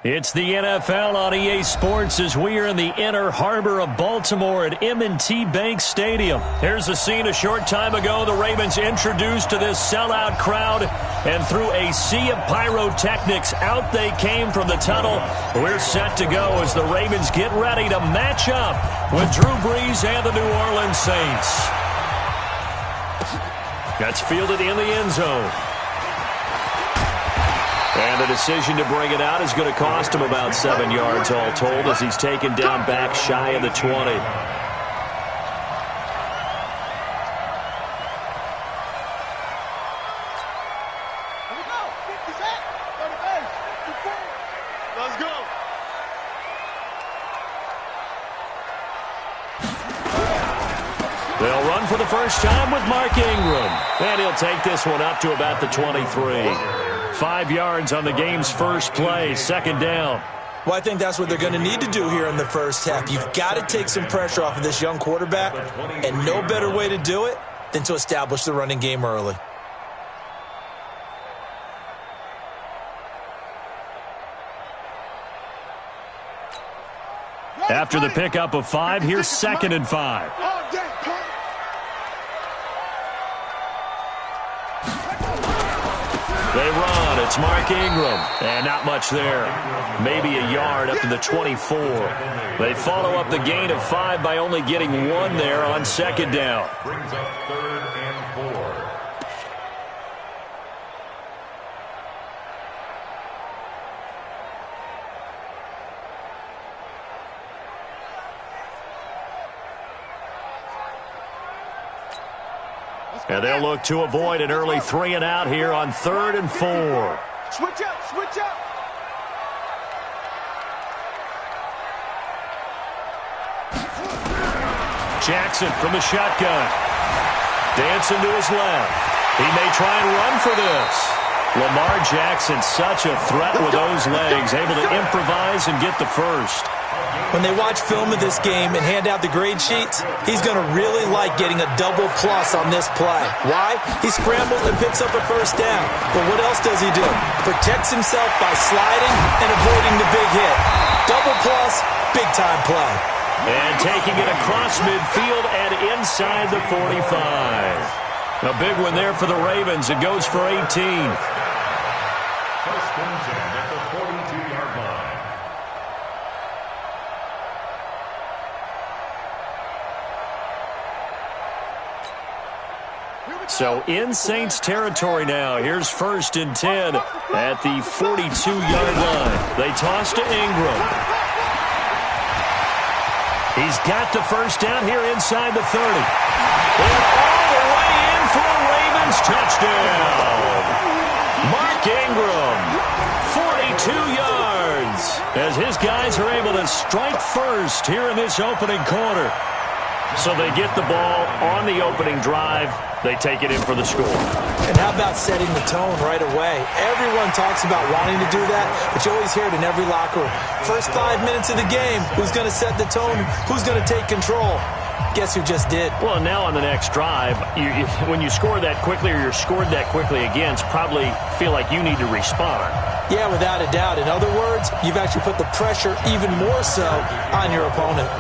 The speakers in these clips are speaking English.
It's the NFL on EA Sports as we are in the inner harbor of Baltimore at M&T Bank Stadium. Here's a scene a short time ago. The Ravens introduced to this sellout crowd, and through a sea of pyrotechnics, out they came from the tunnel. We're set to go as the Ravens get ready to match up with Drew Brees and the New Orleans Saints. That's fielded in the end zone. And the decision to bring it out is going to cost him about 7 yards all told as he's taken down back shy of the 20. They'll run for the first time with Mark Ingram. And he'll take this one up to about the 23. 5 yards on the game's first play, second down. Well, I think that's what they're going to need to do here in the first half. You've got to take some pressure off of this young quarterback, and no better way to do it than to establish the running game early. After the pickup of 5, here's 2nd and 5. They run. It's Mark Ingram. And not much there. Maybe a yard up to the 24. They follow up the gain of 5 by only getting 1 there on second down. Brings up 3rd and 4. And they'll look to avoid an early 3 and out here on 3rd and 4. Switch up, switch up. Jackson from the shotgun. Dancing to his left. He may try and run for this. Lamar Jackson, such a threat with those legs, able to improvise and get the first. When they watch film of this game and hand out the grade sheets, he's going to really like getting a double plus on this play. Why? He scrambles and picks up a first down. But what else does he do? Protects himself by sliding and avoiding the big hit. Double plus, big-time play. And taking it across midfield and inside the 45. A big one there for the Ravens. It goes for 18. First and 10 at the 42-yard line. So in Saints territory now. Here's 1st and 10 at the 42-yard line. They toss to Ingram. He's got the first down here inside the 30. And all the way in for a Ravens touchdown. Mark Ingram, 42 yards, as his guys are able to strike first here in this opening quarter. So they get the ball on the opening drive. They take it in for the score. And how about setting the tone right away? Everyone talks about wanting to do that, but you always hear it in every locker room. First 5 minutes of the game, who's going to set the tone? Who's going to take control? Guess who just did? Well, now on the next drive, when you score that quickly or you're scored that quickly against, probably feel like you need to respond. Yeah, without a doubt. In other words, you've actually put the pressure even more so on your opponent.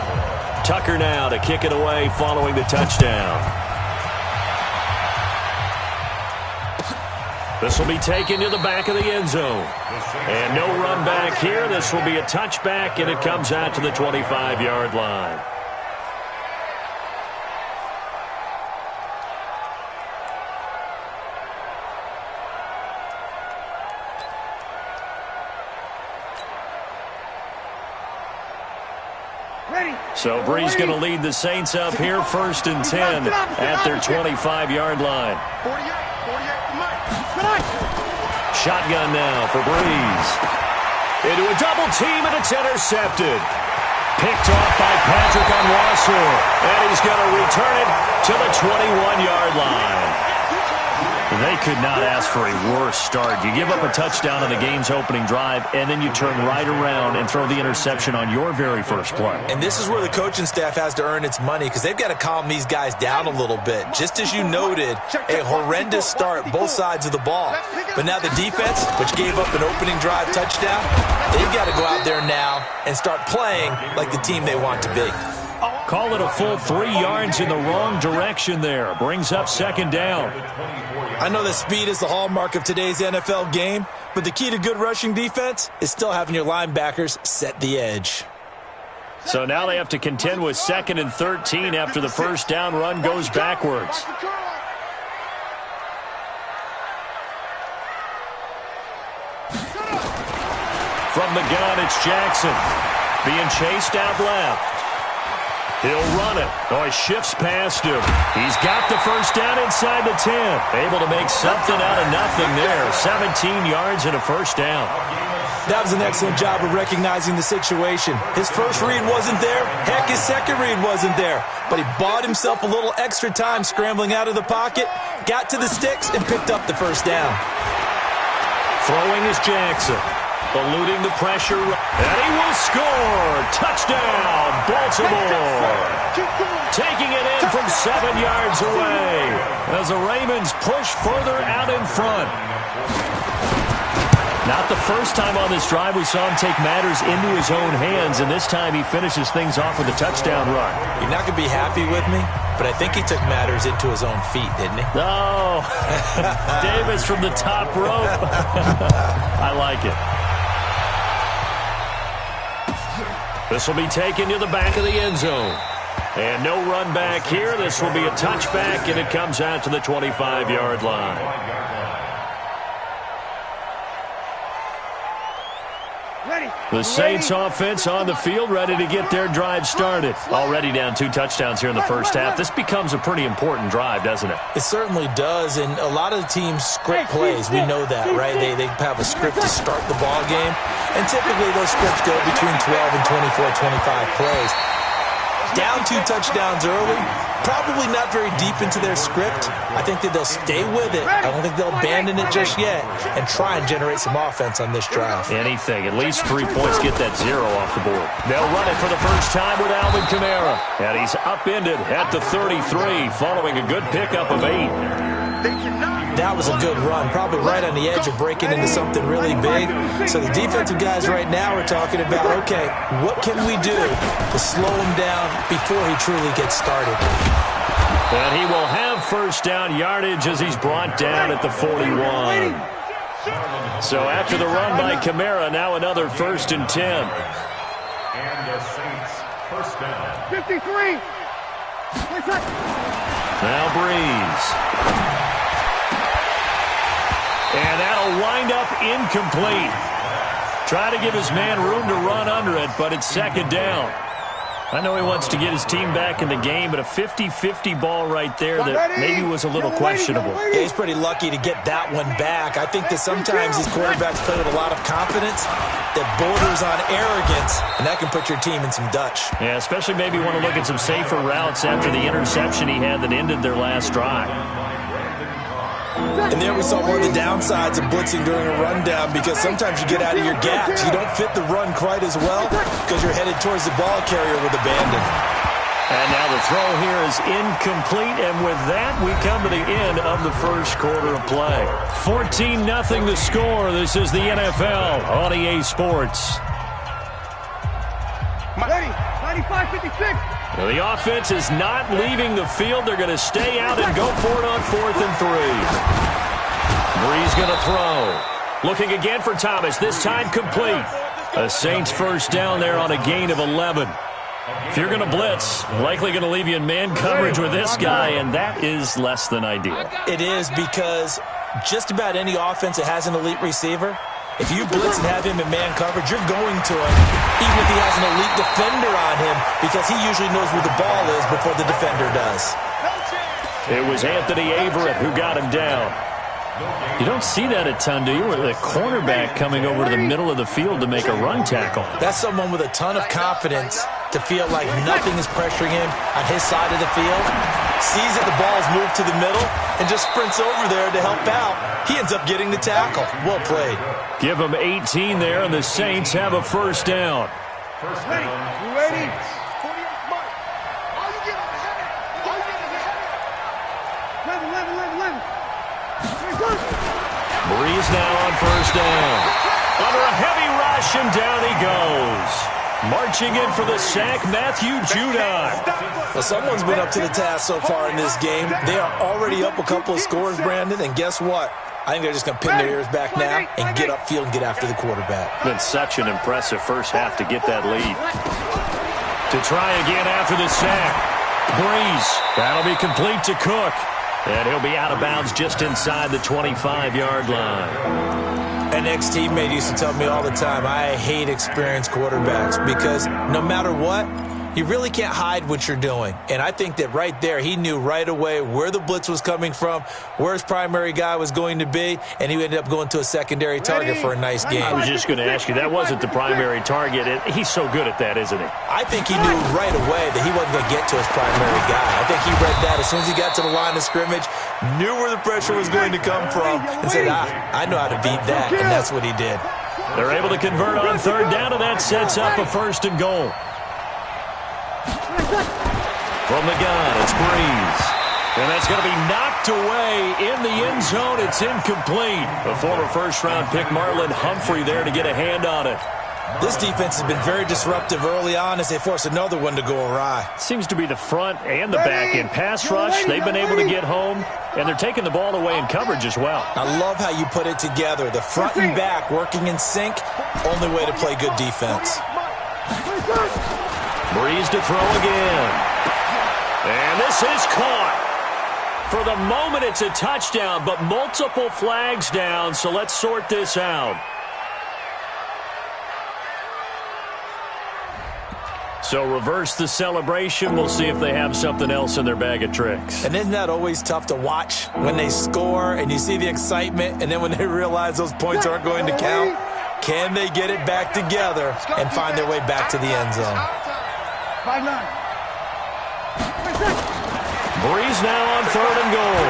Tucker now to kick it away following the touchdown. This will be taken to the back of the end zone. And no run back here. This will be a touchback, and it comes out to the 25-yard line. So Brees going to lead the Saints up here, 1st and 10 at their 25-yard line. Shotgun now for Brees. Into a double team, and it's intercepted. Picked off by Patrick Onwuasor, and he's going to return it to the 21-yard line. They could not ask for a worse start. You give up a touchdown on the game's opening drive, and then you turn right around and throw the interception on your very first play. And this is where the coaching staff has to earn its money because they've got to calm these guys down a little bit. Just as you noted, a horrendous start, both sides of the ball. But now the defense, which gave up an opening drive touchdown, they've got to go out there now and start playing like the team they want to be. Call it a full 3 yards in the wrong direction there. Brings up second down. I know that speed is the hallmark of today's NFL game, but the key to good rushing defense is still having your linebackers set the edge. So now they have to contend with 2nd and 13 after the first down run goes backwards. From the gun, it's Jackson. Being chased out left. He'll run it. Oh, he shifts past him. He's got the first down inside the 10. Able to make something out of nothing there. 17 yards and a first down. That was an excellent job of recognizing the situation. His first read wasn't there. Heck, his second read wasn't there. But he bought himself a little extra time scrambling out of the pocket, got to the sticks, and picked up the first down. Throwing is Jackson. Eluding the pressure, and he will score! Touchdown, Baltimore! Taking it in from 7 yards away as the Ravens push further out in front. Not the first time on this drive we saw him take matters into his own hands, and this time he finishes things off with a touchdown run. You're not going to be happy with me, but I think he took matters into his own feet, didn't he? Oh, Davis from the top rope. I like it. This will be taken to the back of the end zone. And no run back here. This will be a touchback, and it comes out to the 25-yard line. The Saints offense on the field, ready to get their drive started. Already down 2 touchdowns here in the first half. This becomes a pretty important drive, doesn't it? It certainly does, and a lot of the teams script plays. We know that, right? They have a script to start the ball game, and typically those scripts go between 12 and 24, 25 plays. Down 2 touchdowns early, probably not very deep into their script. I think that they'll stay with it. I don't think they'll abandon it just yet and try and generate some offense on this drive. Anything. At least 3 points, get that 0 off the board. They'll run it for the first time with Alvin Kamara. And he's upended at the 33 following a good pickup of 8. That was a good run, probably right on the edge of breaking into something really big. So the defensive guys right now are talking about, okay, what can we do to slow him down before he truly gets started? And he will have first down yardage as he's brought down at the 41. So after the run by Kamara, now another 1st and 10. And the Saints first down. 53. Now Breeze. And that'll wind up incomplete. Try to give his man room to run under it, but it's 2nd down. I know he wants to get his team back in the game, but a 50-50 ball right there that maybe was a little questionable. Yeah, he's pretty lucky to get that one back. I think that sometimes these quarterbacks play with a lot of confidence that borders on arrogance, and that can put your team in some Dutch. Yeah, especially maybe want to look at some safer routes after the interception he had that ended their last drive. And there we saw one of the downsides of blitzing during a rundown, because sometimes you get out of your gaps. You don't fit the run quite as well because you're headed towards the ball carrier with abandon. And now the throw here is incomplete, and with that we come to the end of the first quarter of play. 14-0 the score. This is the NFL on EA Sports. 95-56. The offense is not leaving the field. They're going to stay out and go for it on 4th and 3. Breeze going to throw. Looking again for Thomas, this time complete. The Saints first down there on a gain of 11. If you're going to blitz, likely going to leave you in man coverage with this guy, and that is less than ideal. It is, because just about any offense that has an elite receiver, if you blitz and have him in man coverage, you're going to him, even if he has an elite defender on him, because he usually knows where the ball is before the defender does. It was Anthony Averett who got him down. You don't see that a ton, do you? With the cornerback coming over to the middle of the field to make a run tackle. That's someone with a ton of confidence to feel like nothing is pressuring him on his side of the field. sees that the ball's moved to the middle, and just sprints over there to help out. He ends up getting the tackle. Well played. Give them 18 there, and the Saints have a first down. First down. You ready? Breeze now on first down. Under a heavy rush, and down he goes. Marching in for the sack, Matthew Judon. Well, someone's been up to the task so far in this game. They are already up a couple of scores, Brandon, and guess what? I think they're just going to pin their ears back now and get upfield and get after the quarterback. Been such an impressive first half to get that lead. To try again after the sack. Breeze. That'll be complete to Cook. And he'll be out of bounds just inside the 25-yard line. An ex-teammate used to tell me all the time, I hate experienced quarterbacks because no matter what, you really can't hide what you're doing. And I think that right there, he knew right away where the blitz was coming from, where his primary guy was going to be, and he ended up going to a secondary target for a nice game. I was just going to ask you, that wasn't the primary target. He's so good at that, isn't he? I think he knew right away that he wasn't going to get to his primary guy. I think he read that as soon as he got to the line of scrimmage, knew where the pressure was going to come from, and said, I know how to beat that, and that's what he did. They're able to convert on third down, and that sets up a first and goal. From the gun, it's Breeze. And that's going to be knocked away in the end zone. It's incomplete. The former first-round pick, Marlon Humphrey, there to get a hand on it. This defense has been very disruptive early on as they force another one to go awry. Seems to be the front and the back end. Pass rush, they've been able to get home, and they're taking the ball away in coverage as well. I love how you put it together. The front and back working in sync, only way to play good defense. Breeze to throw again. And this is caught. For the moment, it's a touchdown, but multiple flags down, so let's sort this out. So reverse the celebration. We'll see if they have something else in their bag of tricks. And isn't that always tough to watch when they score and you see the excitement, and then when they realize those points aren't going to count? Can they get it back together and find their way back to the end zone? 5-9. Breeze now on third and goal.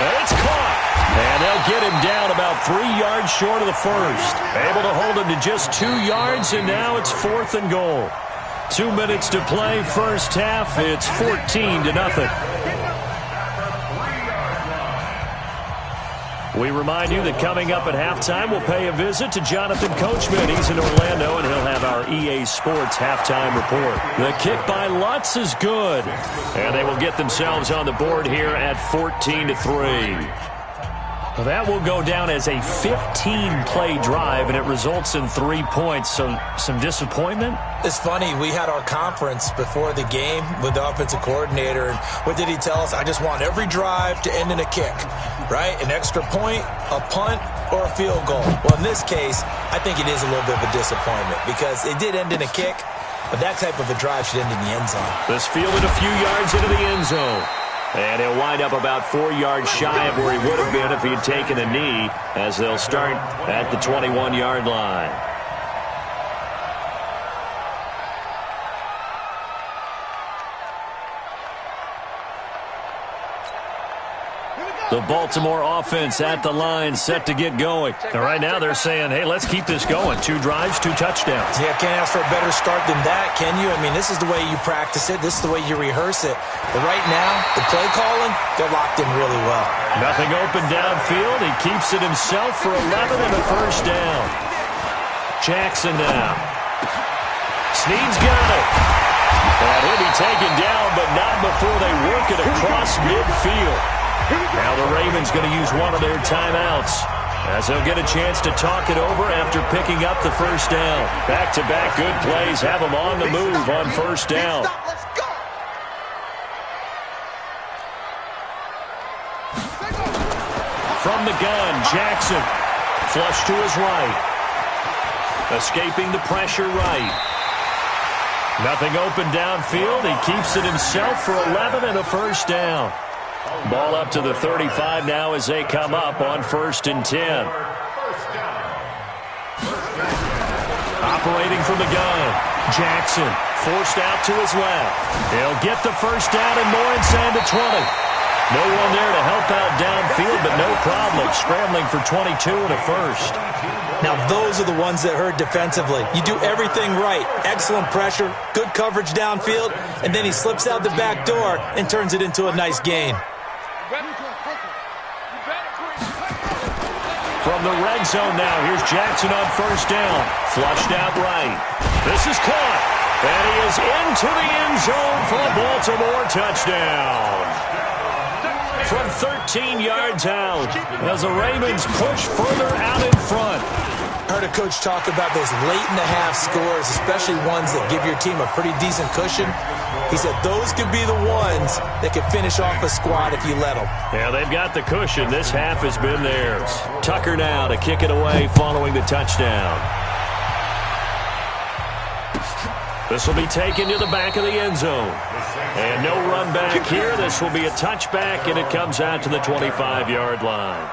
And it's caught. And they'll get him down about 3 yards short of the first. Able to hold him to just 2 yards, and now it's fourth and goal. 2 minutes to play, first half. It's 14-0. We remind you that coming up at halftime, we'll pay a visit to Jonathan Coachman. He's in Orlando, and he'll have our EA Sports halftime report. The kick by Lutz is good, and they will get themselves on the board here at 14-3. Well, that will go down as a 15-play drive, and it results in 3 points. So some disappointment? It's funny. We had our conference before the game with the offensive coordinator, and what did he tell us? I just want every drive to end in a kick, right? An extra point, a punt, or a field goal. Well, in this case, I think it is a little bit of a disappointment because it did end in a kick, but that type of a drive should end in the end zone. This fielded a few yards into the end zone. And he'll wind up about 4 yards shy of where he would have been if he had taken a knee, as they'll start at the 21-yard line. The Baltimore offense at the line, set to get going. And right now they're saying, hey, let's keep this going. 2 drives, 2 touchdowns. Yeah, can't ask for a better start than that, can you? I mean, this is the way you practice it. This is the way you rehearse it. But right now, the play calling, they're locked in really well. Nothing open downfield. He keeps it himself for 11 and a first down. Jackson now. Snead's got it. And he'll be taken down, but not before they work it across midfield. Now the Ravens going to use one of their timeouts as they'll get a chance to talk it over after picking up the first down. Back-to-back good plays have them on the move on first down. From the gun, Jackson. Flush to his right. Escaping the pressure right. Nothing open downfield. He keeps it himself for 11 and a first down. Ball up to the 35 now as they come up on 1st and 10. Operating from the gun. Jackson forced out to his left. He'll get the first down and more inside the 20. No one there to help out downfield, but no problem scrambling for 22 and a first. Now, those are the ones that hurt defensively. You do everything right. Excellent pressure, good coverage downfield, and then he slips out the back door and turns it into a nice gain. From the red zone now, here's Jackson on first down. Flushed out right. This is caught. And he is into the end zone for a Baltimore touchdown. From 13 yards out, as the Ravens push further out in front. I heard a coach talk about those late-in-the-half scores, especially ones that give your team a pretty decent cushion. He said those could be the ones that could finish off a squad if you let them. Yeah, they've got the cushion. This half has been theirs. Tucker now to kick it away following the touchdown. This will be taken to the back of the end zone. And no run back here. This will be a touchback, and it comes out to the 25-yard line.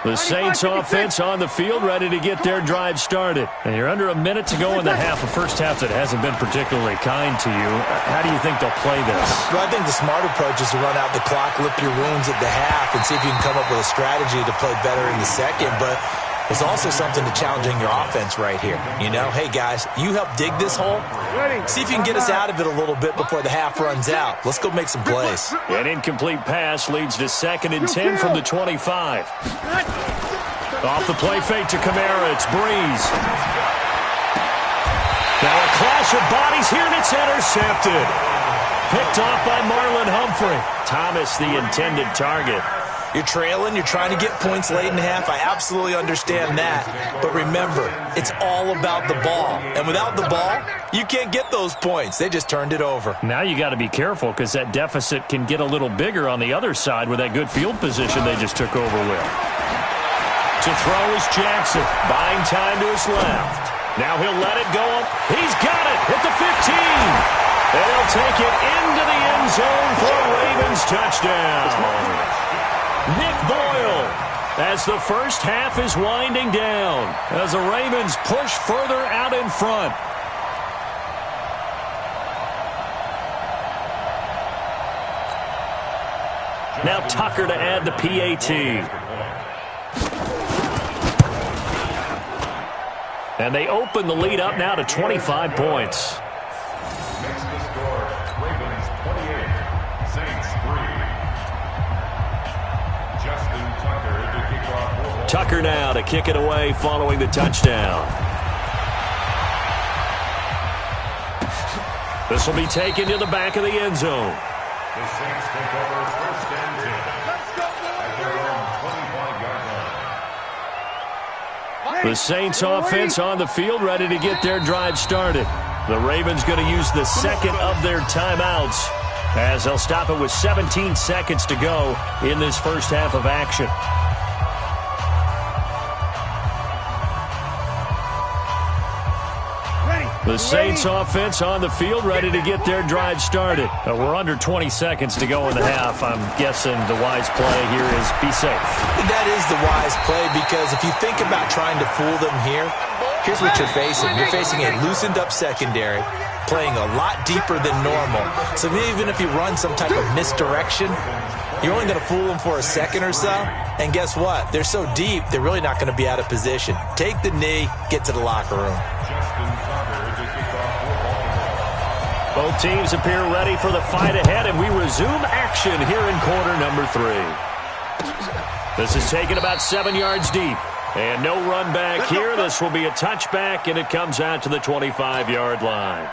The Saints offense on the field, ready to get their drive started. And you're under a minute to go in the half, a first half that hasn't been particularly kind to you. How do you think they'll play this? Well, I think the smart approach is to run out the clock, lip your wounds at the half, and see if you can come up with a strategy to play better in the second. But there's also something to challenging your offense right here. You know, hey, guys, you help dig this hole. See if you can get us out of it a little bit before the half runs out. Let's go make some plays. An incomplete pass leads to 2nd and 10 from the 25. Off the play fake to Kamara. It's Breeze. Now a clash of bodies here, and it's intercepted. Picked off by Marlon Humphrey. Thomas, the intended target. You're trailing, you're trying to get points late in the half. I absolutely understand that. But remember, it's all about the ball. And without the ball, you can't get those points. They just turned it over. Now you got to be careful because that deficit can get a little bigger on the other side with that good field position they just took over with. To throw is Jackson, buying time to his left. Now he'll let it go. He's got it at the 15. And he'll take it into the end zone for a Ravens touchdown. Nick Boyle, as the first half is winding down, as the Ravens push further out in front. Now Tucker to add the PAT. And they open the lead up now to 25 points. Makes the score Ravens 28, Saints 3. Justin Tucker to kick off. Tucker now to kick it away following the touchdown. This will be taken to the back of the end zone. The Saints take over 1st and 10 at their own 25-yard line. The Saints offense on the field, ready to get their drive started. The Ravens going to use the second of their timeouts as they'll stop it with 17 seconds to go in this first half of action. The Saints offense on the field, ready to get their drive started. We're under 20 seconds to go in the half. I'm guessing the wise play here is be safe. That is the wise play, because if you think about trying to fool them here, here's what you're facing. You're facing a loosened up secondary, playing a lot deeper than normal. So even if you run some type of misdirection, you're only going to fool them for a second or so. And guess what? They're so deep, they're really not going to be out of position. Take the knee, get to the locker room. Both teams appear ready for the fight ahead, and we resume action here in quarter number 3. This is taken about 7 yards deep. And no run back here. This will be a touchback, and it comes out to the 25-yard line.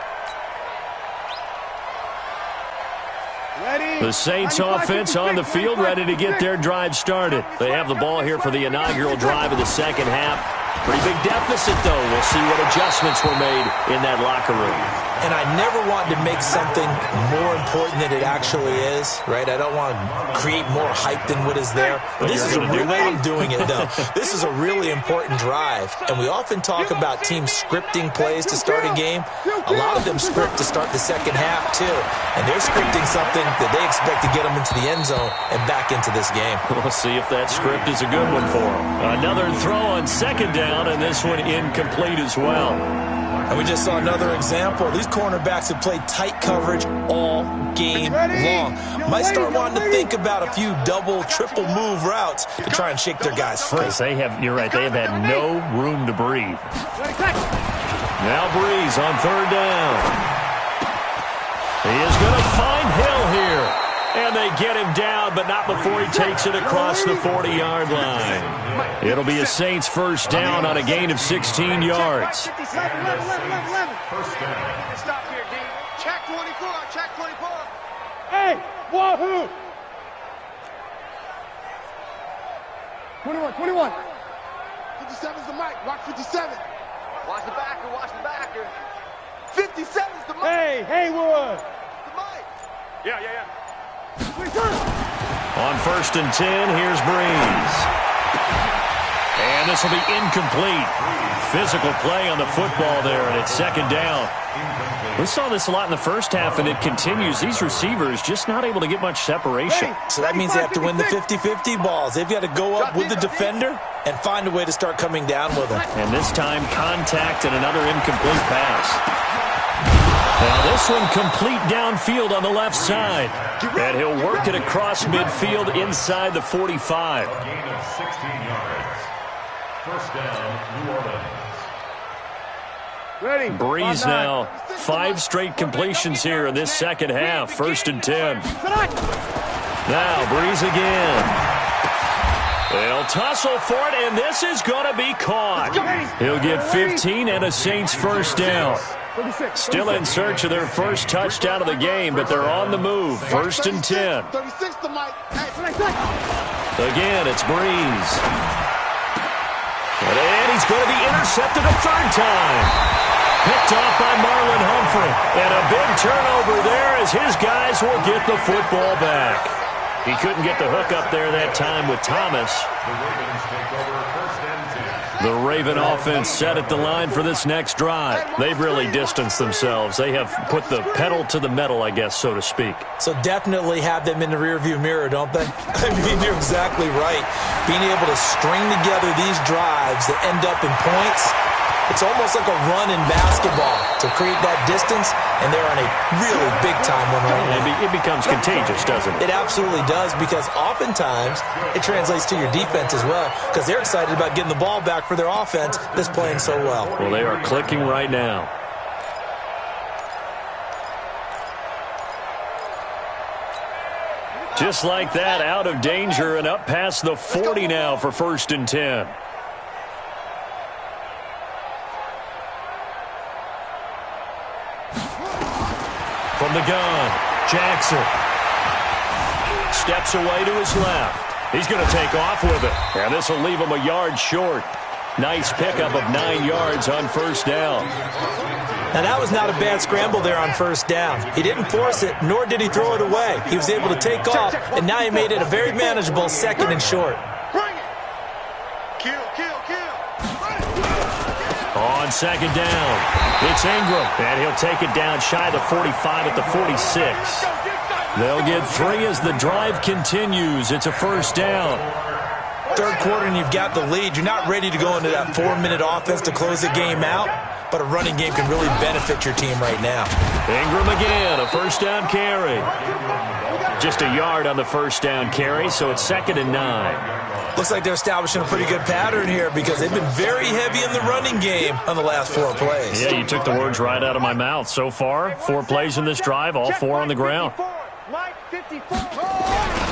The Saints offense on the field, ready to get their drive started. They have the ball here for the inaugural drive of the second half. Pretty big deficit, though. We'll see what adjustments were made in that locker room. And I never want to make something more important than it actually is, right? I don't want to create more hype than what is there. But this is a real way I'm doing it, though. This is a really important drive. And we often talk about teams scripting plays to start a game. A lot of them script to start the second half, too. And they're scripting something that they expect to get them into the end zone and back into this game. We'll see if that script is a good one for them. Another throw on second down. down, and this one incomplete as well. And we just saw another example. These cornerbacks have played tight coverage all game long. Might start wanting to think about a few double, triple move routes to try and shake their guys free. You're right, they have had no room to breathe. Now Breeze on third down. He is going to find Hill here. And they get him down, but not before he takes it across the 40-yard line. It'll be a Saints first down on a gain of 16 yards. Stop here, D. Check 24, check 24. Hey, wahoo! 21. 57's the mic. Watch 57. Watch the backer, watch the backer. 57's the mic. Hey, Haywood. The mic. Yeah. On first and 10, here's Breeze. And this will be incomplete. Physical play on the football there, and it's second down. We saw this a lot in the first half, and it continues. These receivers just not able to get much separation. So that means they have to win the 50-50 balls. They've got to go up with the defender and find a way to start coming down with them. And this time, contact and another incomplete pass. Now this one complete downfield on the left side. And he'll work it across midfield inside the 45. Gain of 16 yards. First down, New Orleans. Ready. Breeze now. 5 straight completions here in this second half. First and 10. Now Breeze again. They'll tussle for it, and this is going to be caught. He'll get 15 and a Saints first down. Still in search of their first touchdown of the game, but they're on the move. First and 10. Again, it's Breeze. And he's going to be intercepted a third time. Picked off by Marlon Humphrey. And a big turnover there as his guys will get the football back. He couldn't get the hook up there that time with Thomas. The Ravens take over first and 10. The Raven offense set at the line for this next drive. They've really distanced themselves. They have put the pedal to the metal, I guess, so to speak. So definitely have them in the rearview mirror, don't they? I mean, you're exactly right. Being able to string together these drives that end up in points, it's almost like a run in basketball to create that distance, and they're on a really big-time one right now. It becomes contagious, doesn't it? It absolutely does, because oftentimes it translates to your defense as well, because they're excited about getting the ball back for their offense that's playing so well. Well, they are clicking right now. Just like that, out of danger and up past the 40 now for first and 10. From the gun, Jackson steps away to his left. He's going to take off with it. And this will leave him a yard short. Nice pickup of 9 yards on first down. Now, that was not a bad scramble there on first down. He didn't force it, nor did he throw it away. He was able to take off, and now he made it a very manageable second and short. On second down, it's Ingram, and he'll take it down shy of the 45 at the 46. They'll get 3 as the drive continues. It's a first down. Third quarter, and you've got the lead. You're not ready to go into that 4-minute offense to close the game out, but a running game can really benefit your team right now. Ingram again, a first down carry. Just a yard on the first down carry, so it's second and 9. Looks like they're establishing a pretty good pattern here because they've been very heavy in the running game on the last 4 plays. Yeah, you took the words right out of my mouth. So far, 4 plays in this drive, all 4 on the ground.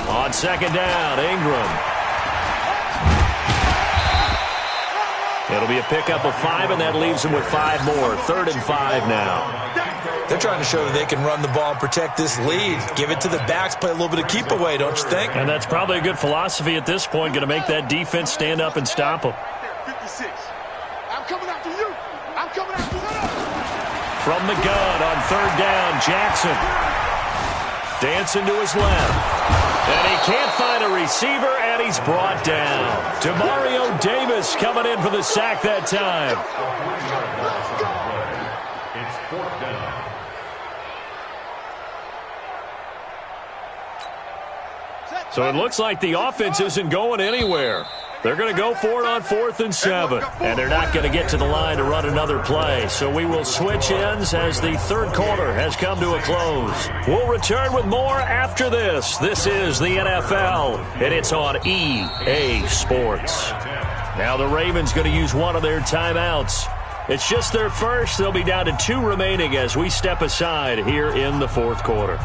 On second down, Ingram. It'll be a pickup of 5, and that leaves them with 5 more. Third and 5 now. They're trying to show that they can run the ball and protect this lead. Give it to the backs, play a little bit of keep away, don't you think? And that's probably a good philosophy at this point, going to make that defense stand up and stop them. 56. I'm coming after you. I'm coming after you. From the gun on third down, Jackson. Dancing to his left. And he can't find a receiver, and he's brought down. Demario Davis coming in for the sack that time. It's fourth down. So it looks like the offense isn't going anywhere. They're going to go for it on 4th and 7. And they're not going to get to the line to run another play. So we will switch ends as the third quarter has come to a close. We'll return with more after this. This is the NFL, and it's on EA Sports. Now the Ravens going to use one of their timeouts. It's just their first. They'll be down to 2 remaining as we step aside here in the fourth quarter.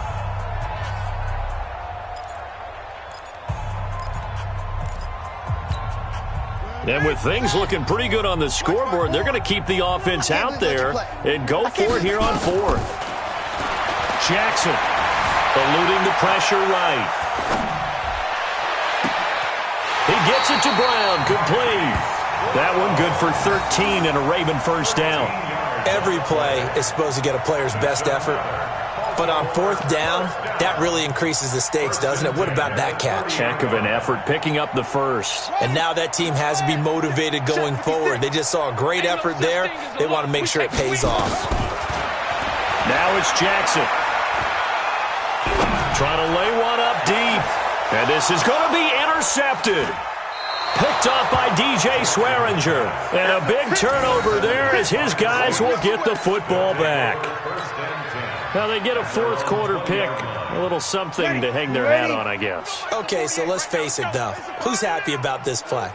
And with things looking pretty good on the scoreboard, they're going to keep the offense out there and go for it here on 4th. Jackson eluding the pressure right. He gets it to Brown, complete. That one good for 13 and a Raven first down. Every play is supposed to get a player's best effort. But on 4th down, that really increases the stakes, doesn't it? What about that catch? Heck of an effort, picking up the first. And now that team has to be motivated going forward. They just saw a great effort there. They want to make sure it pays off. Now it's Jackson. Trying to lay one up deep. And this is going to be intercepted. Picked off by DJ Swearinger. And a big turnover there as his guys will get the football back. Now they get a fourth quarter pick. A little something to hang their hat on, I guess. Okay, so let's face it, though. Who's happy about this play?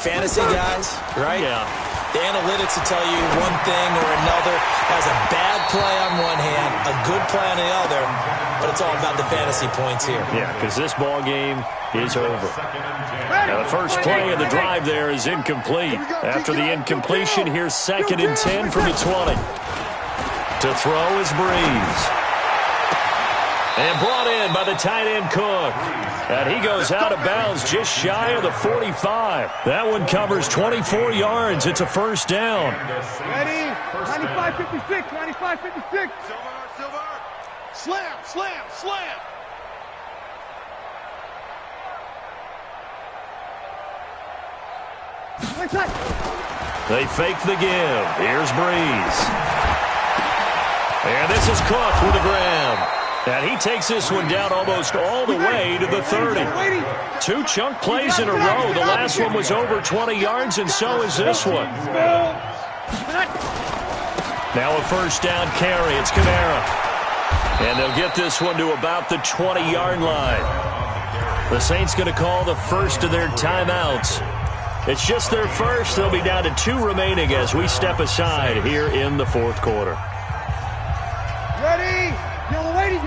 Fantasy guys, right? Yeah. The analytics will tell you one thing or another. Has a bad play on one hand, a good play on the other, but it's all about the fantasy points here. Yeah, because this ball game is over. Now the first play of the drive there is incomplete. After the incompletion, here's 2nd and 10 from the 20. To throw is Breeze. And brought in by the tight end Cook. And he goes out of bounds just shy of the 45. That one covers 24 yards. It's a first down. Ready? 95-56, 95-56. Silver. Slam. They fake the give. Here's Breeze. And this is Cook with a grab. And he takes this one down almost all the way to the 30. 2 chunk plays in a row. The last one was over 20 yards, and so is this one. Now a first down carry. It's Kamara. And they'll get this one to about the 20-yard line. The Saints going to call the first of their timeouts. It's just their first. They'll be down to 2 remaining as we step aside here in the fourth quarter. Ready? Yellow lady. I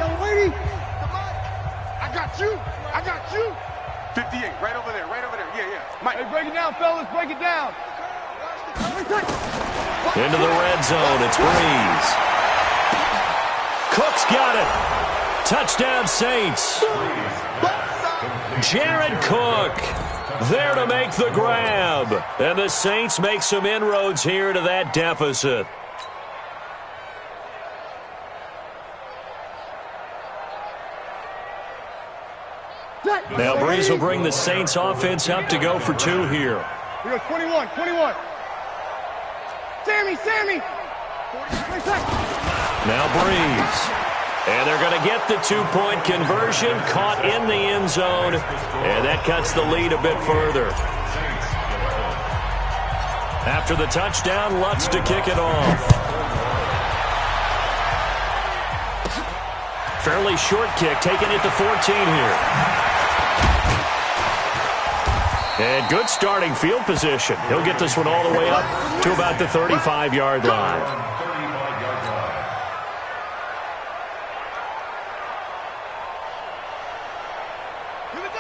got you. 58, right over there. Yeah. Mike, hey, break it down, fellas. Break it down. Into the red zone. It's Breeze. Cook's got it. Touchdown, Saints. Jared Cook there to make the grab. And the Saints make some inroads here to that deficit. Now Breeze will bring the Saints offense up to go for 2 here. We go 21. Sammy. Now Breeze. And they're going to get the 2-point conversion, caught in the end zone, and that cuts the lead a bit further. After the touchdown, Lutz to kick it off. Fairly short kick, taking it to 14 here. And good starting field position. He'll get this one all the way up to about the 35-yard line.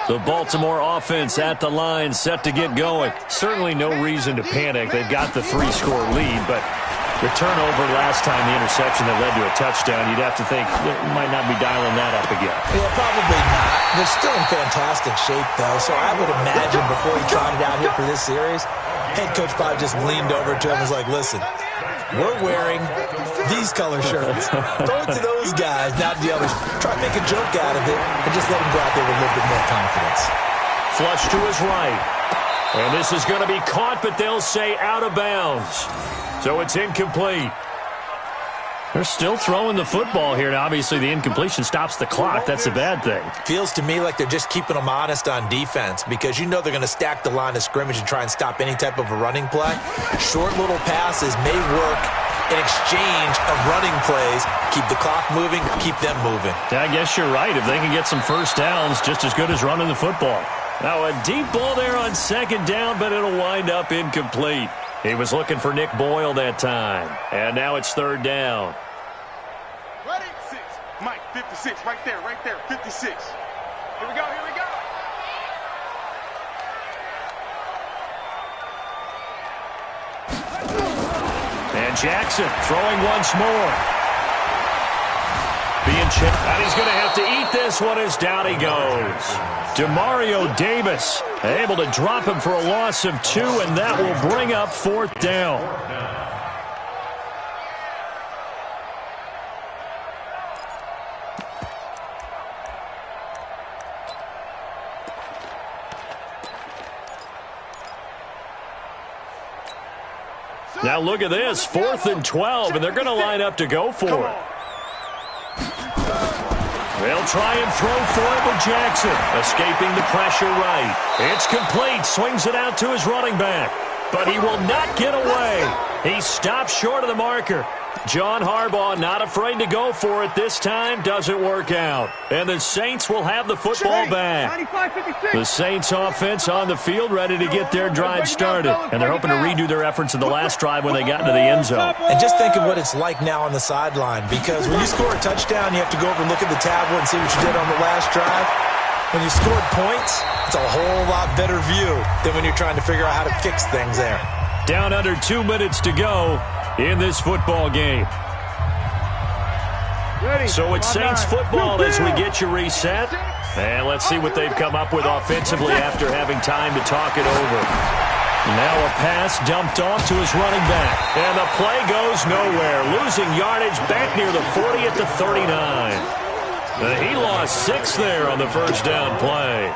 The Baltimore offense at the line, set to get going. Certainly no reason to panic. They've got the 3-score lead, but the turnover last time, the interception that led to a touchdown, you'd have to think they might not be dialing that up again. Yeah, probably not. They're still in fantastic shape, though, so I would imagine before he trotted out here for this series, head coach probably just leaned over to him and was like, listen, we're wearing these color shirts. Throw it to those guys, not the others. Try to make a joke out of it and just let them go out there with a little bit more confidence. Flush to his right. And this is going to be caught, but they'll say out of bounds. So it's incomplete. They're still throwing the football here. Now, obviously, the incompletion stops the clock. That's a bad thing. Feels to me like they're just keeping them honest on defense because you know they're going to stack the line of scrimmage and try and stop any type of a running play. Short little passes may work in exchange of running plays. Keep the clock moving, keep them moving. Yeah, I guess you're right. If they can get some first downs, just as good as running the football. Now, a deep ball there on second down, but it'll wind up incomplete. He was looking for Nick Boyle that time. And now it's third down. Ready? 6. Mike, 56. Right there, 56. Here we go, here we go. And Jackson throwing once more. Being chipped. And he's going to have to eat this one as down he goes. Demario Davis able to drop him for a loss of 2, and that will bring up fourth down. Now look at this, 4th and 12, and they're going to line up to go for it. They'll try and throw for it with Jackson, escaping the pressure right. It's complete, swings it out to his running back, but he will not get away. He stops short of the marker. John Harbaugh not afraid to go for it this time, doesn't work out. And the Saints will have the football back. The Saints offense on the field ready to get their drive started. And they're hoping to redo their efforts in the last drive when they got into the end zone. And just think of what it's like now on the sideline, because when you score a touchdown, you have to go over and look at the tablet and see what you did on the last drive. When you scored points, it's a whole lot better view than when you're trying to figure out how to fix things there. Down under 2 minutes to go in this football game. So it's Saints football as we get you reset. And let's see what they've come up with offensively after having time to talk it over. Now a pass dumped off to his running back. And the play goes nowhere. Losing yardage back near the 40 at the 39. He lost 6 there on the first down play.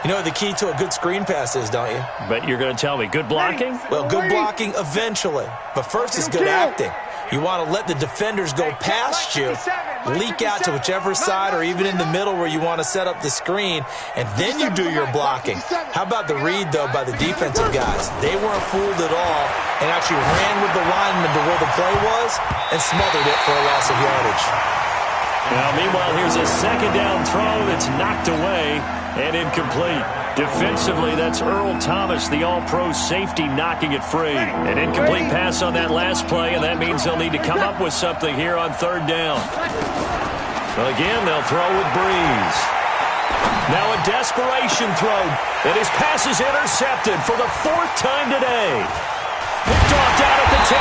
You know what the key to a good screen pass is, don't you? But you're going to tell me, good blocking? Well, good blocking eventually. But first is good acting. You want to let the defenders go past you, leak out to whichever side or even in the middle where you want to set up the screen, and then you do your blocking. How about the read, though, by the defensive guys? They weren't fooled at all and actually ran with the lineman to where the play was and smothered it for a loss of yardage. Now, meanwhile, here's a second down throw that's knocked away and incomplete. Defensively, that's Earl Thomas, the all-pro safety, knocking it free. An incomplete pass on that last play, and that means they'll need to come up with something here on third down. Again, they'll throw with Breeze. Now a desperation throw, and his pass is intercepted for the 4th time today. Picked off down at the 10,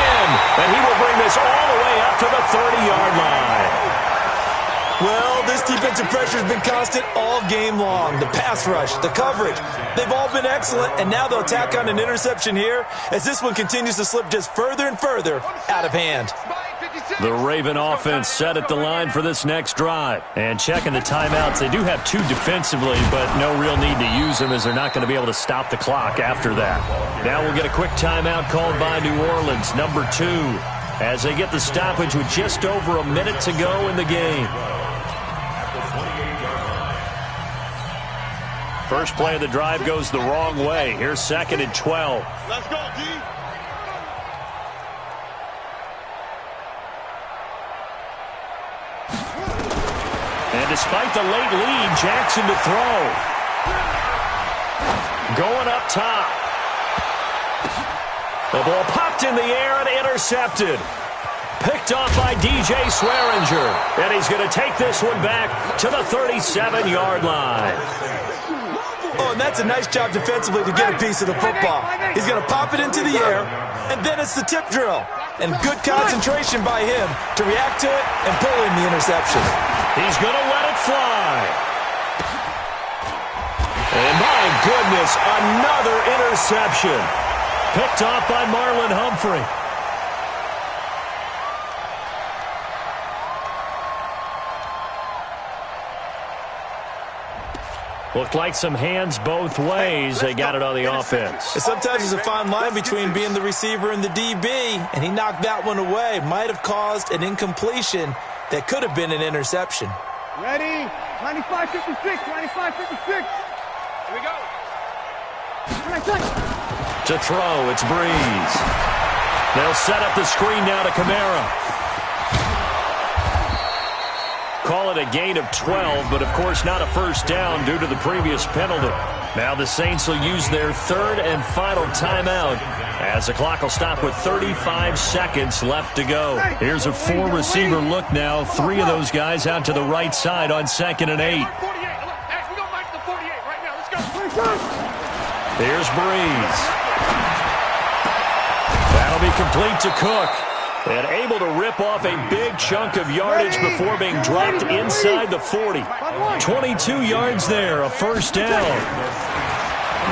and he will bring this all the way up to the 30-yard line. Well, this defensive pressure has been constant all game long. The pass rush, the coverage, they've all been excellent, and now they'll tack on an interception here as this one continues to slip just further and further out of hand. The Raven offense set at the line for this next drive. And checking the timeouts, they do have 2 defensively, but no real need to use them as they're not going to be able to stop the clock after that. Now we'll get a quick timeout called by New Orleans, number 2, as they get the stoppage with just over a minute to go in the game. First play of the drive goes the wrong way. Here's 2nd and 12. Let's go, D. And despite the late lead, Jackson to throw. Going up top. The ball popped in the air and intercepted. Picked off by DJ Swearinger. And he's going to take this one back to the 37-yard line. Oh, and that's a nice job defensively to get a piece of the football. He's going to pop it into the air, and then it's the tip drill. And good concentration by him to react to it and pull in the interception. He's going to let it fly. And my goodness, another interception. Picked off by Marlon Humphrey. Looked like some hands both ways. They got it on the offense. And sometimes there's a fine line between being the receiver and the DB, and he knocked that one away. Might have caused an incompletion that could have been an interception. Ready? 95-56, 95-56. Here we go. To throw, it's Breeze. They'll set up the screen now to Kamara. Call it a gain of 12, but of course not a first down due to the previous penalty. Now the Saints will use their third and final timeout as the clock will stop with 35 seconds left to go. Here's a four-receiver look now. Three of those guys out to the right side on 2nd and 8. Here's Breeze. That'll be complete to Cook. And able to rip off a big chunk of yardage before being dropped inside the 40. 22 yards there, a first down.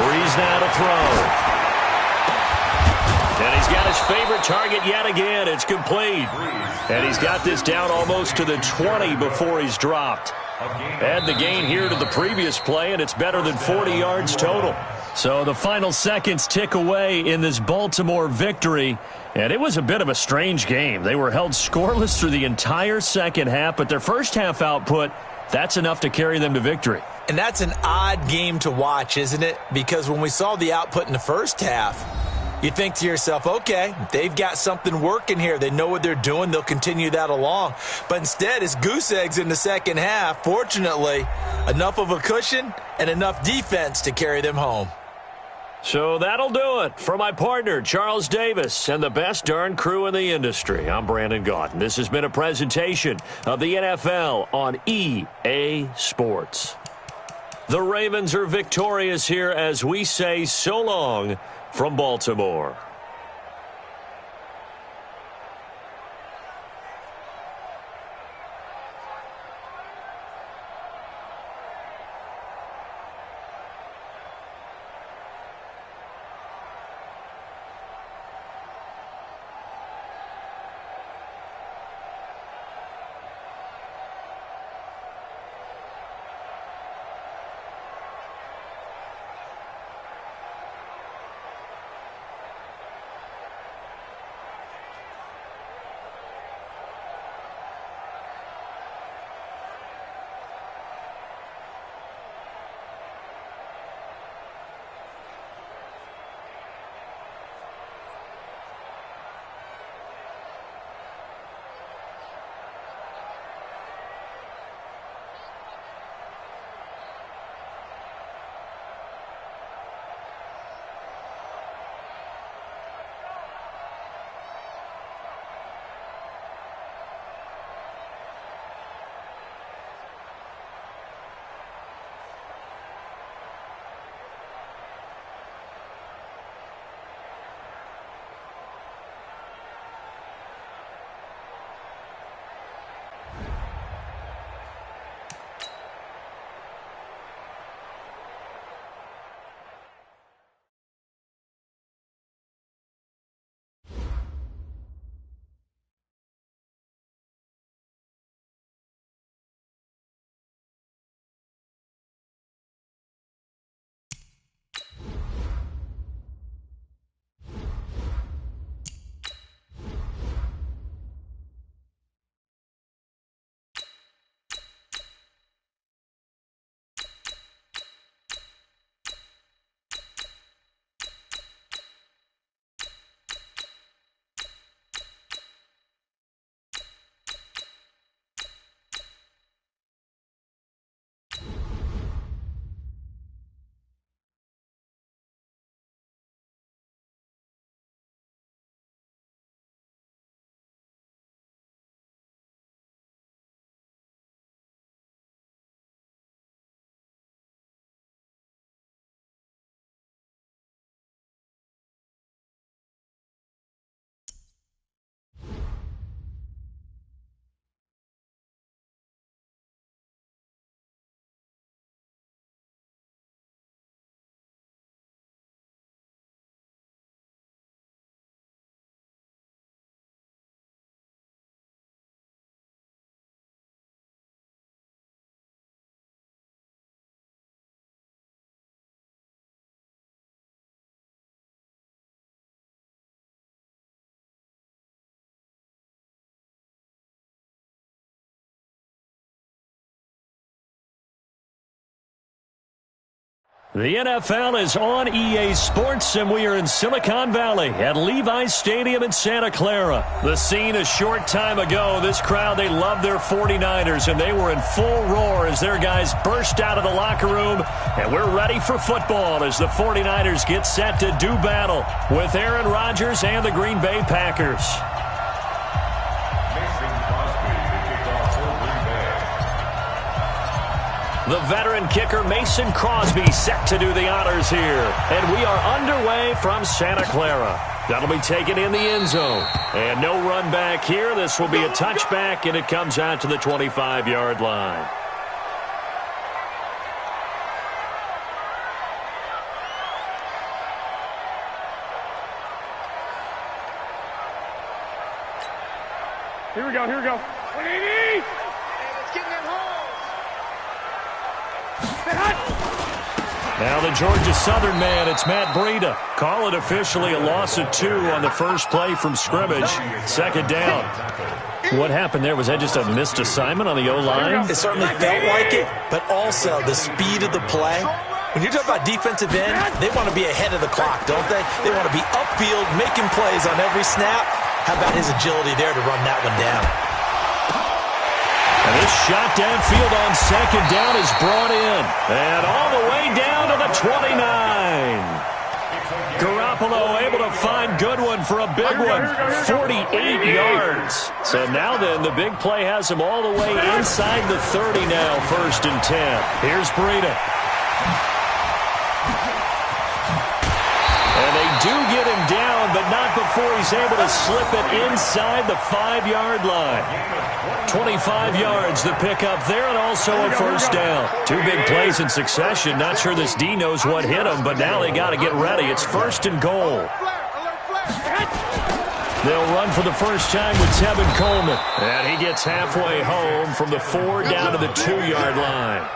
Breeze now to throw. And he's got his favorite target yet again. It's complete. And he's got this down almost to the 20 before he's dropped. Add the gain here to the previous play, and it's better than 40 yards total. So the final seconds tick away in this Baltimore victory. And it was a bit of a strange game. They were held scoreless through the entire second half, but their first half output, that's enough to carry them to victory. And that's an odd game to watch, isn't it? Because when we saw the output in the first half, you think to yourself, okay, they've got something working here. They know what they're doing. They'll continue that along. But instead, it's goose eggs in the second half. Fortunately, enough of a cushion and enough defense to carry them home. So that'll do it. For my partner, Charles Davis, and the best darn crew in the industry, I'm Brandon Gaudin. This has been a presentation of the NFL on EA Sports. The Ravens are victorious here as we say so long from Baltimore. The NFL is on EA Sports, and we are in Silicon Valley at Levi's Stadium in Santa Clara. The scene a short time ago, this crowd, they love their 49ers, and they were in full roar as their guys burst out of the locker room, and we're ready for football as the 49ers get set to do battle with Aaron Rodgers and the Green Bay Packers. The veteran kicker Mason Crosby set to do the honors here. And we are underway from Santa Clara. That'll be taken in the end zone. And no run back here. This will be a touchback, and it comes out to the 25-yard line. Here we go, here we go. 180! It's getting in holes. Now the Georgia Southern man, it's Matt Breida. Call it officially a loss of 2 on the first play from scrimmage. Second down. What happened there? Was that just a missed assignment on the O-line? It certainly felt like it, but also the speed of the play. When you talk about defensive end, they want to be ahead of the clock, don't they? They want to be upfield, making plays on every snap. How about his agility there to run that one down? And this shot downfield on second down is brought in. And all the way down to the 29. Garoppolo able to find Goodwin for a big one. 48 yards. So now then, the big play has him all the way inside the 30 now, 1st and 10. Here's Breida. And they do get him down, but not before he's able to slip it inside the 5-yard line. 25 yards, the pickup there, and also a first down. 2 big plays in succession. Not sure this D knows what hit him, but now they got to get ready. It's 1st and goal. They'll run for the first time with Tevin Coleman. And he gets halfway home from the 4 down to the 2-yard line.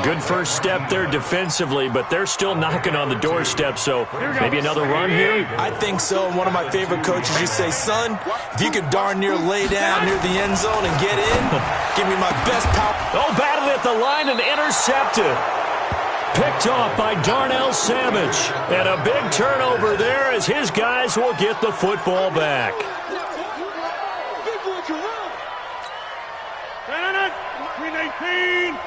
Good first step there defensively, but they're still knocking on the doorstep, so maybe another run here? I think so. One of my favorite coaches, you say, son, if you could darn near lay down near the end zone and get in, give me my best power. Oh, batted at the line and intercepted. Picked off by Darnell Savage. And a big turnover there as his guys will get the football back. 319.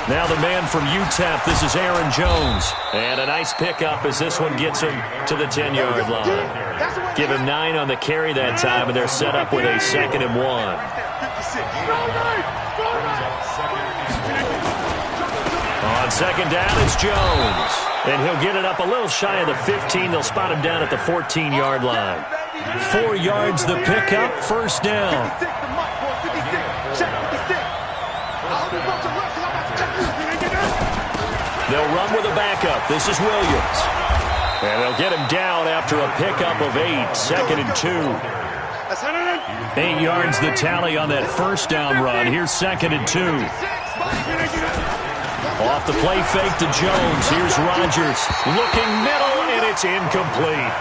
Now the man from UTEP, this is Aaron Jones. And a nice pickup as this one gets him to the 10-yard line. Give him 9 on the carry that time, and they're set up with a 2nd and 1. On second down, it's Jones. And he'll get it up a little shy of the 15. They'll spot him down at the 14-yard line. 4 yards the pickup, first down. They'll run with a backup. This is Williams. And they'll get him down after a pickup of 8, 2nd and 2. 8 yards the tally on that first down run. Here's 2nd and 2. Off the play fake to Jones. Here's Rodgers. Looking middle, and it's incomplete.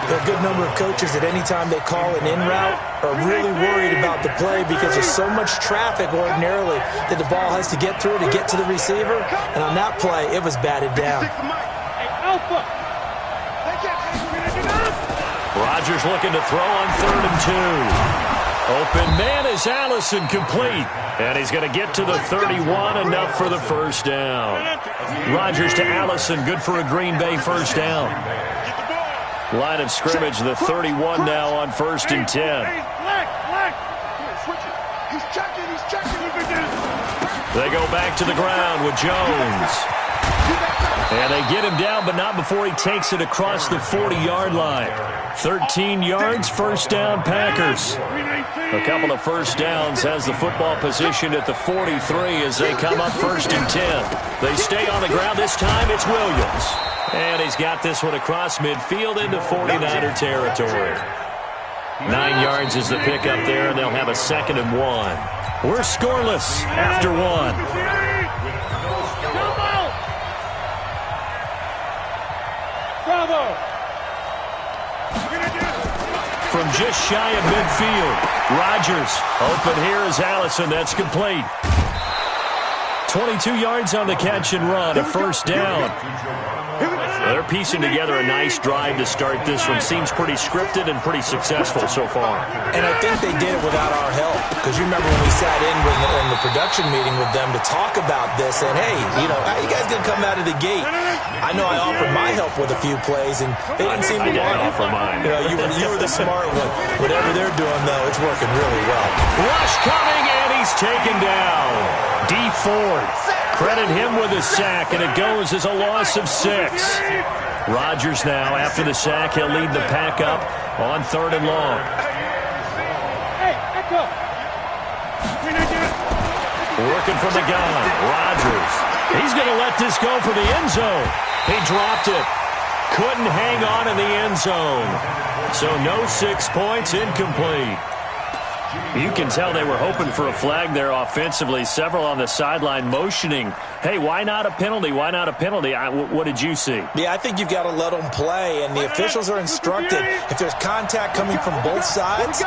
There are a good number of coaches that any time they call an in route are really worried about the play because there's so much traffic ordinarily that the ball has to get through to get to the receiver. And on that play, it was batted down. Rodgers looking to throw on 3rd and 2. Open man is Allison, complete. And he's going to get to the 31, enough for the first down. Rodgers to Allison, good for a Green Bay first down. Line of scrimmage, the 31 now on 1st and 10. They go back to the ground with Jones. And they get him down, but not before he takes it across the 40-yard line. 13 yards, first down, Packers. A couple of first downs has the football position at the 43 as they come up 1st and 10. They stay on the ground. This time it's Williams. And he's got this one across midfield into 49er territory. 9 yards is the pickup there, and they'll have a 2nd and 1. We're scoreless after 1. from just shy of midfield. Rodgers open here is Allison. That's complete. 22 yards on the catch and run, a first down. They're piecing together a nice drive to start this one. Seems pretty scripted and pretty successful so far. And I think they did it without our help. Because you remember when we sat in the production meeting with them to talk about this. And, hey, how you guys going to come out of the gate? I know I offered my help with a few plays, and they didn't seem to want it. Offer mine. You were the smart one. Whatever they're doing, though, it's working really well. Rush coming, and he's taken down. D. Ford. Credit him with a sack, and it goes as a loss of 6. Rodgers now, after the sack, he'll lead the pack up on 3rd and long. Working from the gun, Rodgers. He's going to let this go for the end zone. He dropped it. Couldn't hang on in the end zone. So no 6 points, incomplete. You can tell they were hoping for a flag there offensively. Several on the sideline motioning, hey, why not a penalty? Why not a penalty? What did you see? Yeah, I think you've got to let them play, and the officials are instructed. If there's contact coming from both sides,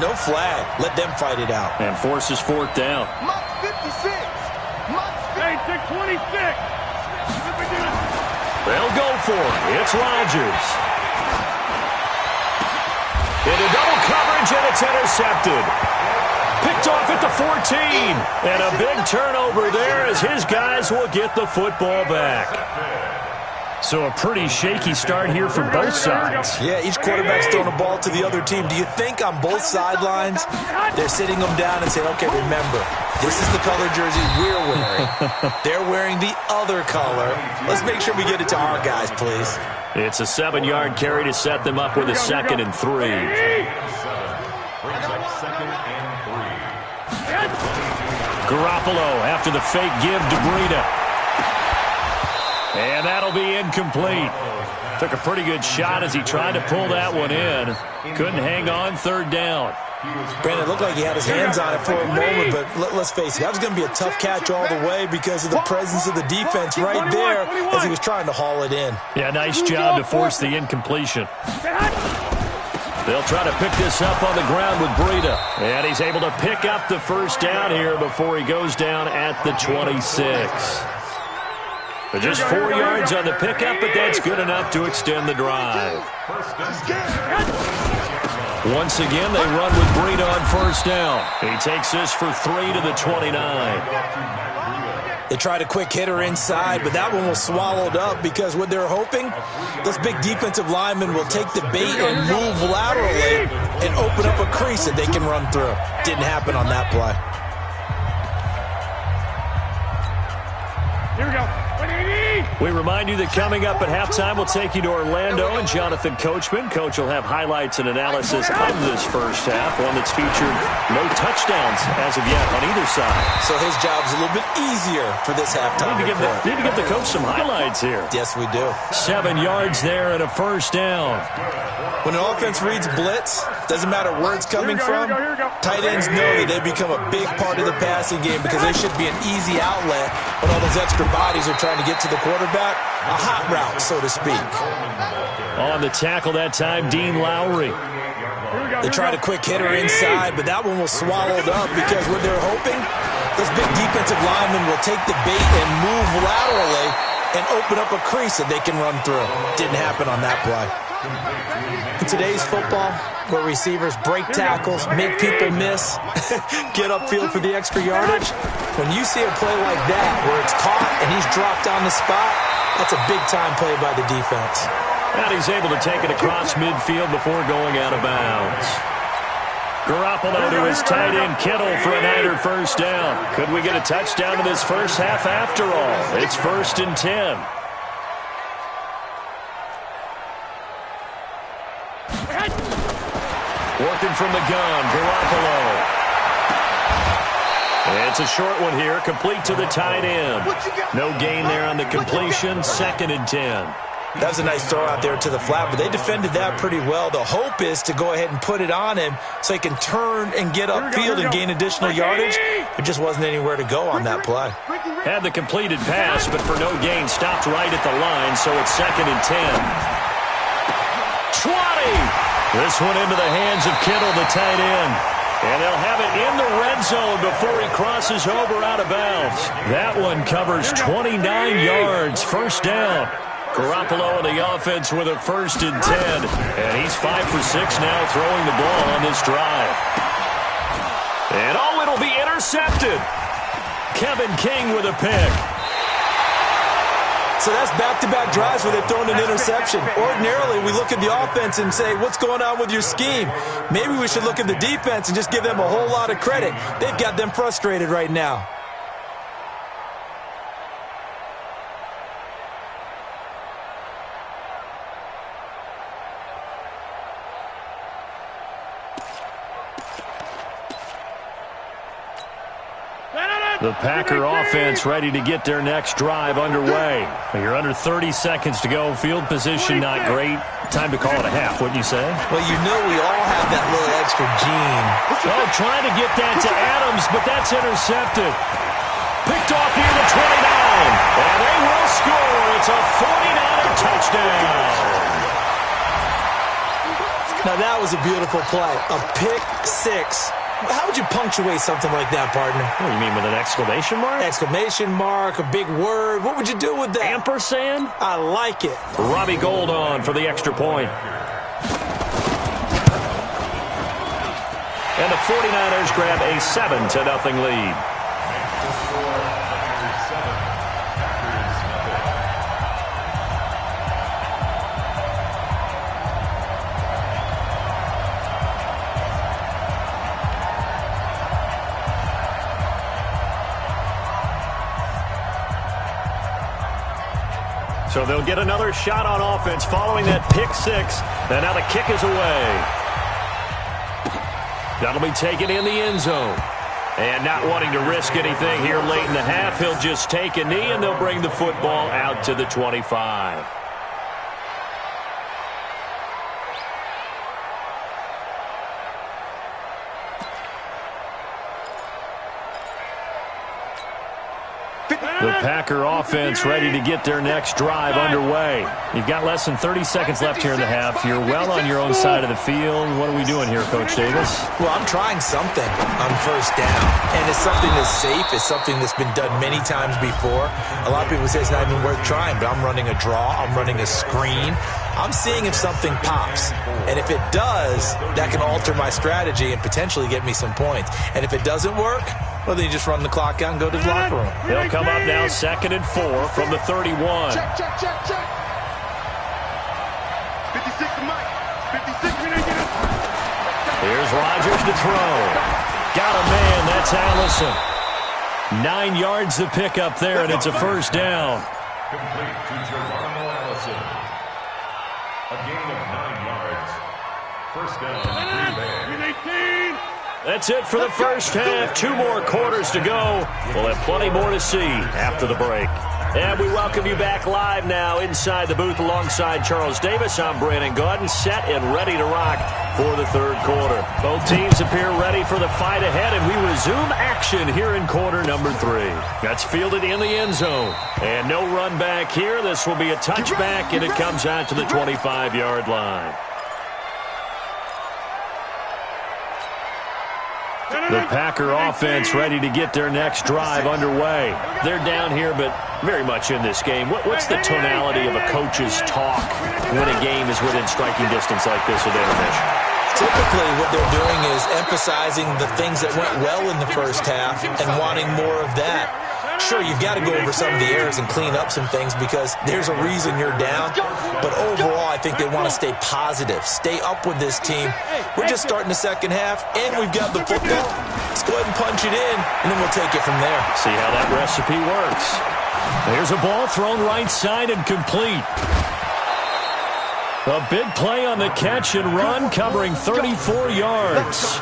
no flag. Let them fight it out. And forces 4th down. Mike 56. Hey, 26. They'll go for it. It's Rodgers. Into double coverage, and it's intercepted. Picked off at the 14. And a big turnover there as his guys will get the football back. So a pretty shaky start here for both sides. Yeah, each quarterback's throwing a ball to the other team. Do you think on both sidelines they're sitting them down and saying, okay, remember, this is the color jersey we're wearing. They're wearing the other color. Let's make sure we get it to our guys, please. It's a 7-yard carry to set them up with a 2nd and 3. Garoppolo after the fake give to Breida. And that'll be incomplete. Took a pretty good shot as he tried to pull that one in. Couldn't hang on, 3rd down. Brandon, it looked like he had his hands on it for a moment, but let's face it, that was going to be a tough catch all the way because of the presence of the defense right there as he was trying to haul it in. Yeah, nice job to force the incompletion. They'll try to pick this up on the ground with Breida. And he's able to pick up the first down here before he goes down at the 26. But just 4 yards on the pickup, but that's good enough to extend the drive. Once again, they run with Breida on 1st down. He takes this for 3 to the 29. They tried a quick hitter inside, but that one was swallowed up because what they're hoping, those big defensive linemen will take the bait and move laterally and open up a crease that they can run through. Didn't happen on that play. Here we go. We remind you that coming up at halftime, we'll take you to Orlando and Jonathan Coachman. Coach will have highlights and analysis of this first half, one that's featured no touchdowns as of yet on either side. So his job's a little bit easier for this halftime. Need to give the coach some highlights here. Yes, we do. 7 yards there and a first down. When an offense reads blitz, doesn't matter where it's coming from, tight ends know that they become a big part of the passing game because they should be an easy outlet when all those extra bodies are trying to get to the quarterback. A hot route, so to speak. On the tackle that time, Dean Lowry. They tried a quick hitter inside, but that one was swallowed up because what they're hoping, those big defensive linemen will take the bait and move laterally and open up a crease that they can run through. Didn't happen on that play. In today's football, where receivers break tackles, make people miss, get upfield for the extra yardage, when you see a play like that where it's caught and he's dropped on the spot, that's a big-time play by the defense. And he's able to take it across midfield before going out of bounds. Garoppolo to his tight end, Kittle, for a Niner first down. Could we get a touchdown in this first half after all? It's 1st and 10. Working from the gun, Garoppolo. It's a short one here, complete to the tight end. No gain there on the completion, 2nd and 10. That was a nice throw out there to the flat, but they defended that pretty well. The hope is to go ahead and put it on him so he can turn and get upfield and gain additional yardage. It just wasn't anywhere to go on that play. Had the completed pass, but for no gain, stopped right at the line, so it's 2nd and 10. 20! This one into the hands of Kittle, the tight end. And they'll have it in the red zone before he crosses over out of bounds. That one covers 29 yards, first down. Garoppolo in the offense with a 1st and 10. And he's 5 for 6 now throwing the ball on this drive. And it'll be intercepted. Kevin King with a pick. So that's back-to-back drives where they've thrown an interception. Ordinarily, we look at the offense and say, what's going on with your scheme? Maybe we should look at the defense and just give them a whole lot of credit. They've got them frustrated right now. The Packer offense ready to get their next drive underway. You're under 30 seconds to go. Field position not great. Time to call it a half, wouldn't you say? Well, you know we all have that little extra gene. Oh, trying to get that to Adams, but that's intercepted. Picked off near the 29. And they will score. It's a 49er touchdown. Now, that was a beautiful play. A pick six. How would you punctuate something like that, partner? What do you mean, with an exclamation mark? Exclamation mark, a big word. What would you do with that? Ampersand? I like it. Robbie Gould on for the extra point. And the 49ers grab a 7-0 lead. So they'll get another shot on offense following that pick six. And now the kick is away. That'll be taken in the end zone. And not wanting to risk anything here late in the half, he'll just take a knee and they'll bring the football out to the 25. The Packer offense ready to get their next drive underway. You've got less than 30 seconds left here in the half. You're well on your own side of the field. What are we doing here, Coach Davis? Well, I'm trying something on first down. And it's something that's safe. It's something that's been done many times before. A lot of people say it's not even worth trying, but I'm running a draw. I'm running a screen. I'm seeing if something pops. And if it does, that can alter my strategy and potentially get me some points. And if it doesn't work, well, then you just run the clock out and go to the locker room. They'll come up now 2nd and 4 from the 31. Check, check, check, check. 56 to Mike. 56. Here's Rodgers to throw. Got a man. That's Allison. 9 yards to pick up there, and it's a first down. Complete to Geronimo Allison. A gain of 9 yards. First down, Green Bay. That's it for the first half. 2 more quarters to go. We'll have plenty more to see after the break. And we welcome you back live now inside the booth alongside Charles Davis. I'm Brandon Gaudin, set and ready to rock for the third quarter. Both teams appear ready for the fight ahead, and we resume action here in quarter number 3. That's fielded in the end zone. And no run back here. This will be a touchback, and it comes out to the 25-yard line. The Packer offense ready to get their next drive underway. They're down here, but very much in this game. What's the tonality of a coach's talk when a game is within striking distance like this at intermission? Typically, what they're doing is emphasizing the things that went well in the first half and wanting more of that. Sure, you've got to go over some of the errors and clean up some things because there's a reason you're down. But overall, I think they want to stay positive, stay up with this team. We're just starting the second half, and we've got the football. Let's go ahead and punch it in, and then we'll take it from there. See how that recipe works. There's a ball thrown right side and complete. A big play on the catch and run, covering 34 yards.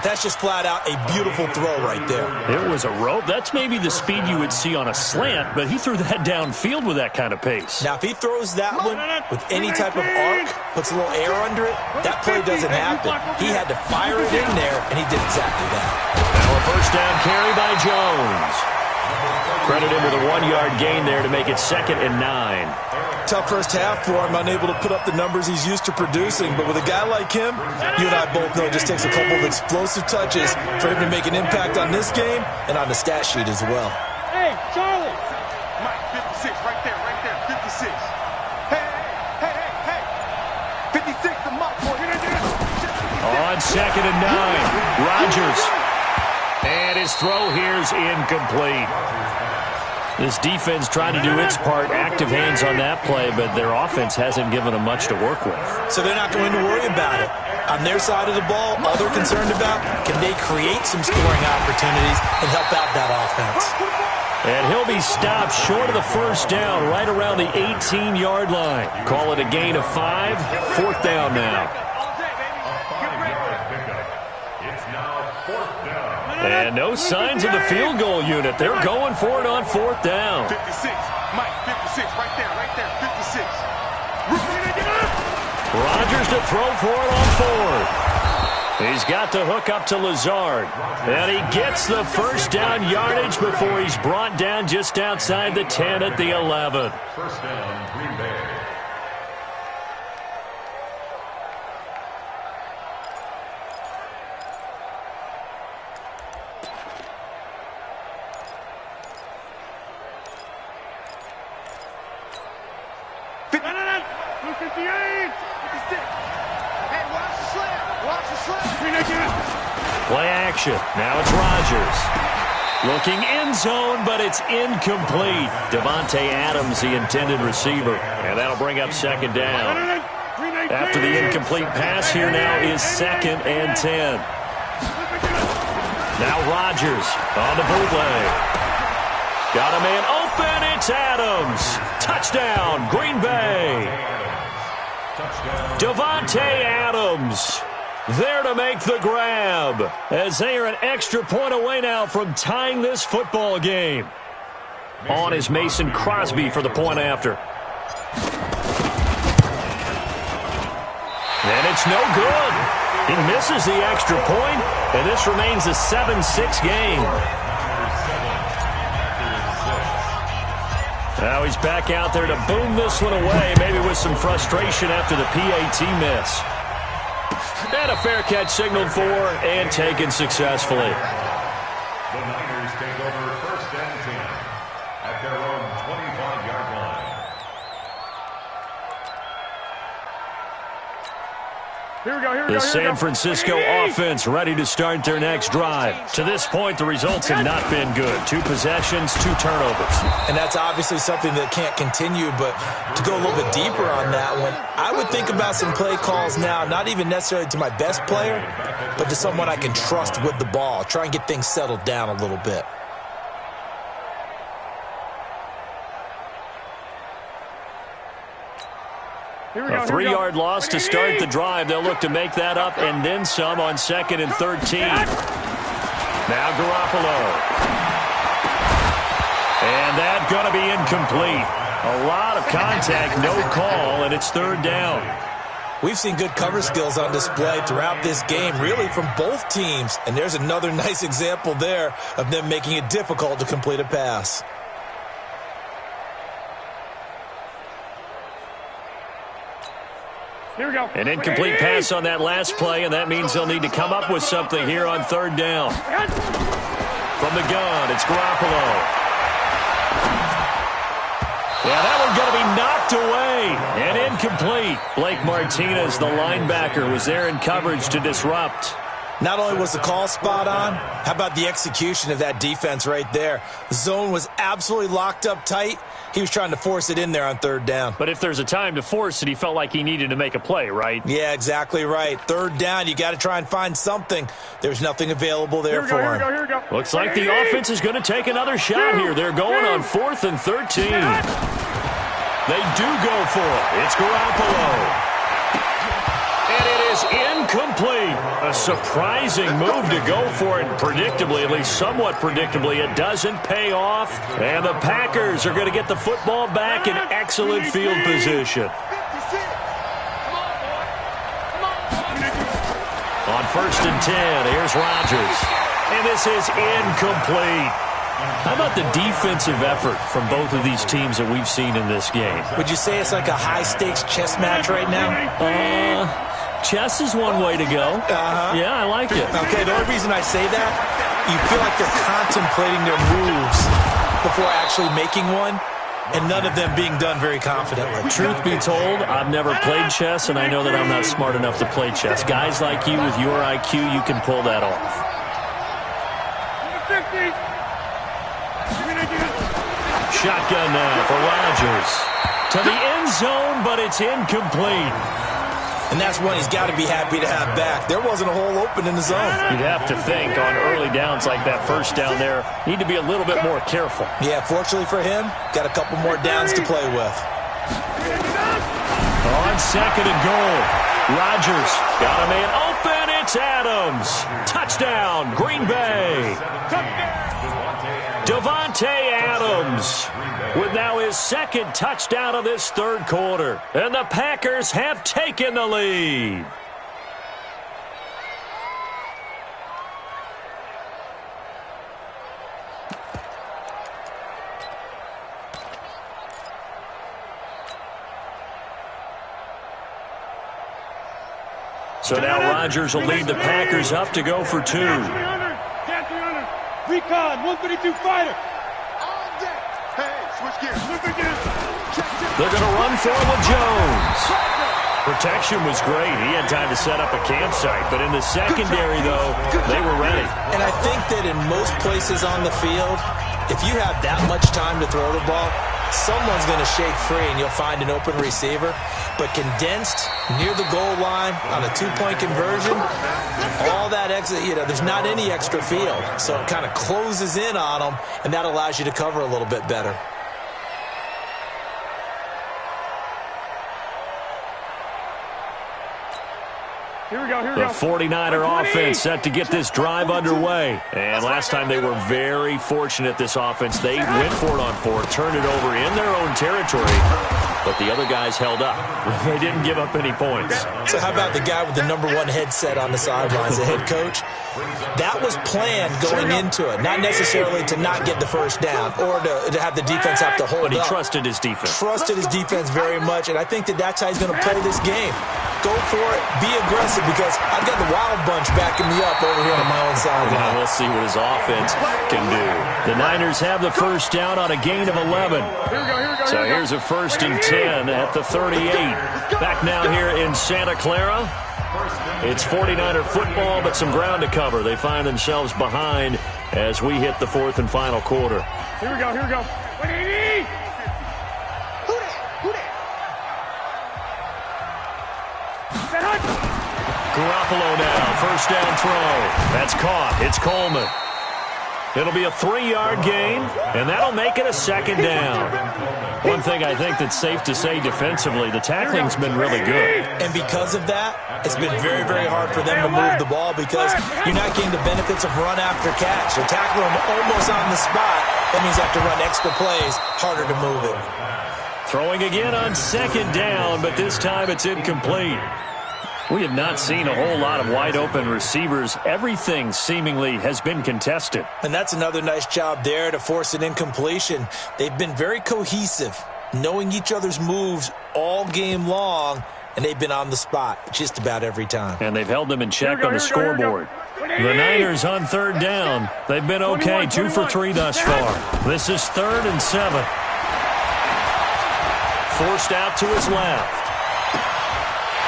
That's just flat out a beautiful throw right there. It was a rope. That's maybe the speed you would see on a slant, but he threw that downfield with that kind of pace. Now, if he throws that one with any type of arc, puts a little air under it, that play doesn't happen. He had to fire it in there, and he did exactly that. Now a first down carry by Jones. Credit him with a 1-yard gain there to make it 2nd and 9. Tough first half for him, unable to put up the numbers he's used to producing. But with a guy like him, you and I both know it just takes a couple of explosive touches for him to make an impact on this game and on the stat sheet as well. Hey, Charlie! Mike, 56, right there, 56. Hey. 56 to Mike, boy. On 2nd and 9, Rodgers. And his throw here is incomplete. This defense trying to do its part, active hands on that play, but their offense hasn't given them much to work with. So they're not going to worry about it. On their side of the ball, all they're concerned about, can they create some scoring opportunities and help out that offense? And he'll be stopped short of the first down, right around the 18-yard line. Call it a gain of 5, 4th down now. And no signs of the field goal unit. They're going for it on 4th down. 56, Mike, 56, right there, 56. Rodgers to throw for it on 4th. He's got the hook up to Lazard. And he gets the first down yardage before he's brought down just outside the 10 at the 11. First down, Green Bay. Play action. Now it's Rodgers. Looking end zone, but it's incomplete. Davante Adams, the intended receiver. And that'll bring up 2nd down. After the incomplete pass, here now is 2nd and 10. Now Rodgers on the bootleg. Got a man open. It's Adams. Touchdown, Green Bay. Davante Adams there to make the grab, as they are an extra point away now from tying this football game. On is Mason Crosby for the point after. And it's no good. He misses the extra point, and this remains a 7-6 game. Now he's back out there to boom this one away, maybe with some frustration after the PAT miss. And a fair catch signaled for and taken successfully. The Niners take over 1st and 10 at their own 25-yard line. Here we go. The San Francisco offense ready to start their next drive. To this point, the results have not been good. 2 possessions, 2 turnovers. And that's obviously something that can't continue, but to go a little bit deeper on that one, I would think about some play calls now, not even necessarily to my best player, but to someone I can trust with the ball. Try and get things settled down a little bit. A 3-yard loss to start the drive. They'll look to make that up and then some on 2nd and 13. Now Garoppolo. And that's going to be incomplete. A lot of contact, no call, and it's 3rd down. We've seen good cover skills on display throughout this game, really from both teams. And there's another nice example there of them making it difficult to complete a pass. Here we go. An incomplete pass on that last play, and that means they'll need to come up with something here on 3rd down. From the gun, it's Garoppolo. Yeah, that one's going to be knocked away and incomplete. Blake Martinez, the linebacker, was there in coverage to disrupt. Not only was the call spot on, how about the execution of that defense right there? The zone was absolutely locked up tight. He was trying to force it in there on 3rd down. But if there's a time to force it, he felt like he needed to make a play, right? Yeah, exactly right. 3rd down, you got to try and find something. There's nothing available there for him. Here we go. Looks like the offense is going to take another shot here. They're going on 4th and 13. They do go for it. It's Garoppolo. And it is incomplete. A surprising move to go for it. Predictably, at least somewhat predictably, it doesn't pay off. And the Packers are going to get the football back in excellent field position. On 1st and 10, here's Rodgers. And this is incomplete. How about the defensive effort from both of these teams that we've seen in this game? Would you say it's like a high-stakes chess match right now? Chess is one way to go. Yeah, I like it. Okay, the only reason I say that, you feel like they're contemplating their moves before actually making one, and none of them being done very confidently. Truth be told, I've never played chess, and I know that I'm not smart enough to play chess. Guys like you with your IQ, you can pull that off. 50. Shotgun now for Rodgers. To the end zone, but it's incomplete. And that's one he's got to be happy to have back. There wasn't a hole open in the zone. You'd have to think on early downs like that first down there, need to be a little bit more careful. Yeah, fortunately for him, got a couple more downs to play with. On second and goal, Rodgers got a man open. It's Adams. Touchdown, Green Bay. Davante Adams with now his second touchdown of this third quarter. And the Packers have taken the lead. So now Rodgers will lead the Packers up to go for two. Recon, 132 fighter. Hey, switch gears. They're going to run for it with Jones. Protection was great. He had time to set up a campsite. But in the secondary, though, they were ready. And I think that in most places on the field, if you have that much time to throw the ball, someone's going to shake free and you'll find an open receiver. But condensed near the goal line on a two-point conversion, all that extra, there's not any extra field. So it kind of closes in on them, and that allows you to cover a little bit better. The 49er offense set to get this drive underway. And last time they were very fortunate, this offense. They went for it on fourth, turned it over in their own territory, but the other guys held up. They didn't give up any points. So how about the guy with the #1 headset on the sidelines, the head coach? That was planned going into it, not necessarily to not get the first down or to have the defense have to hold up. But he trusted his defense. Trusted his defense very much, and I think that's how he's going to play this game. Go for it, be aggressive, because I've got the wild bunch backing me up over here on my own sideline. Now we'll see what his offense can do. The Niners have the first down on a gain of 11. So here's a 1st and 10 at the 38. Back now here in Santa Clara. It's 49er football, but some ground to cover. They find themselves behind as we hit the 4th and final quarter. Here we go. 180. Garoppolo now, first down throw. That's caught. It's Coleman. It'll be a 3-yard gain, and that'll make it a 2nd down. One thing I think that's safe to say defensively, the tackling's been really good. And because of that, it's been very, very hard for them to move the ball because you're not getting the benefits of run after catch. They're tackling them almost on the spot. That means you have to run extra plays, harder to move it. Throwing again on 2nd down, but this time it's incomplete. We have not seen a whole lot of wide-open receivers. Everything seemingly has been contested. And that's another nice job there to force an incompletion. They've been very cohesive, knowing each other's moves all game long, and they've been on the spot just about every time. And they've held them in check on the scoreboard. The Niners on 3rd down. They've been okay, 2 for 3 thus far. This is 3rd and 7. Forced out to his left.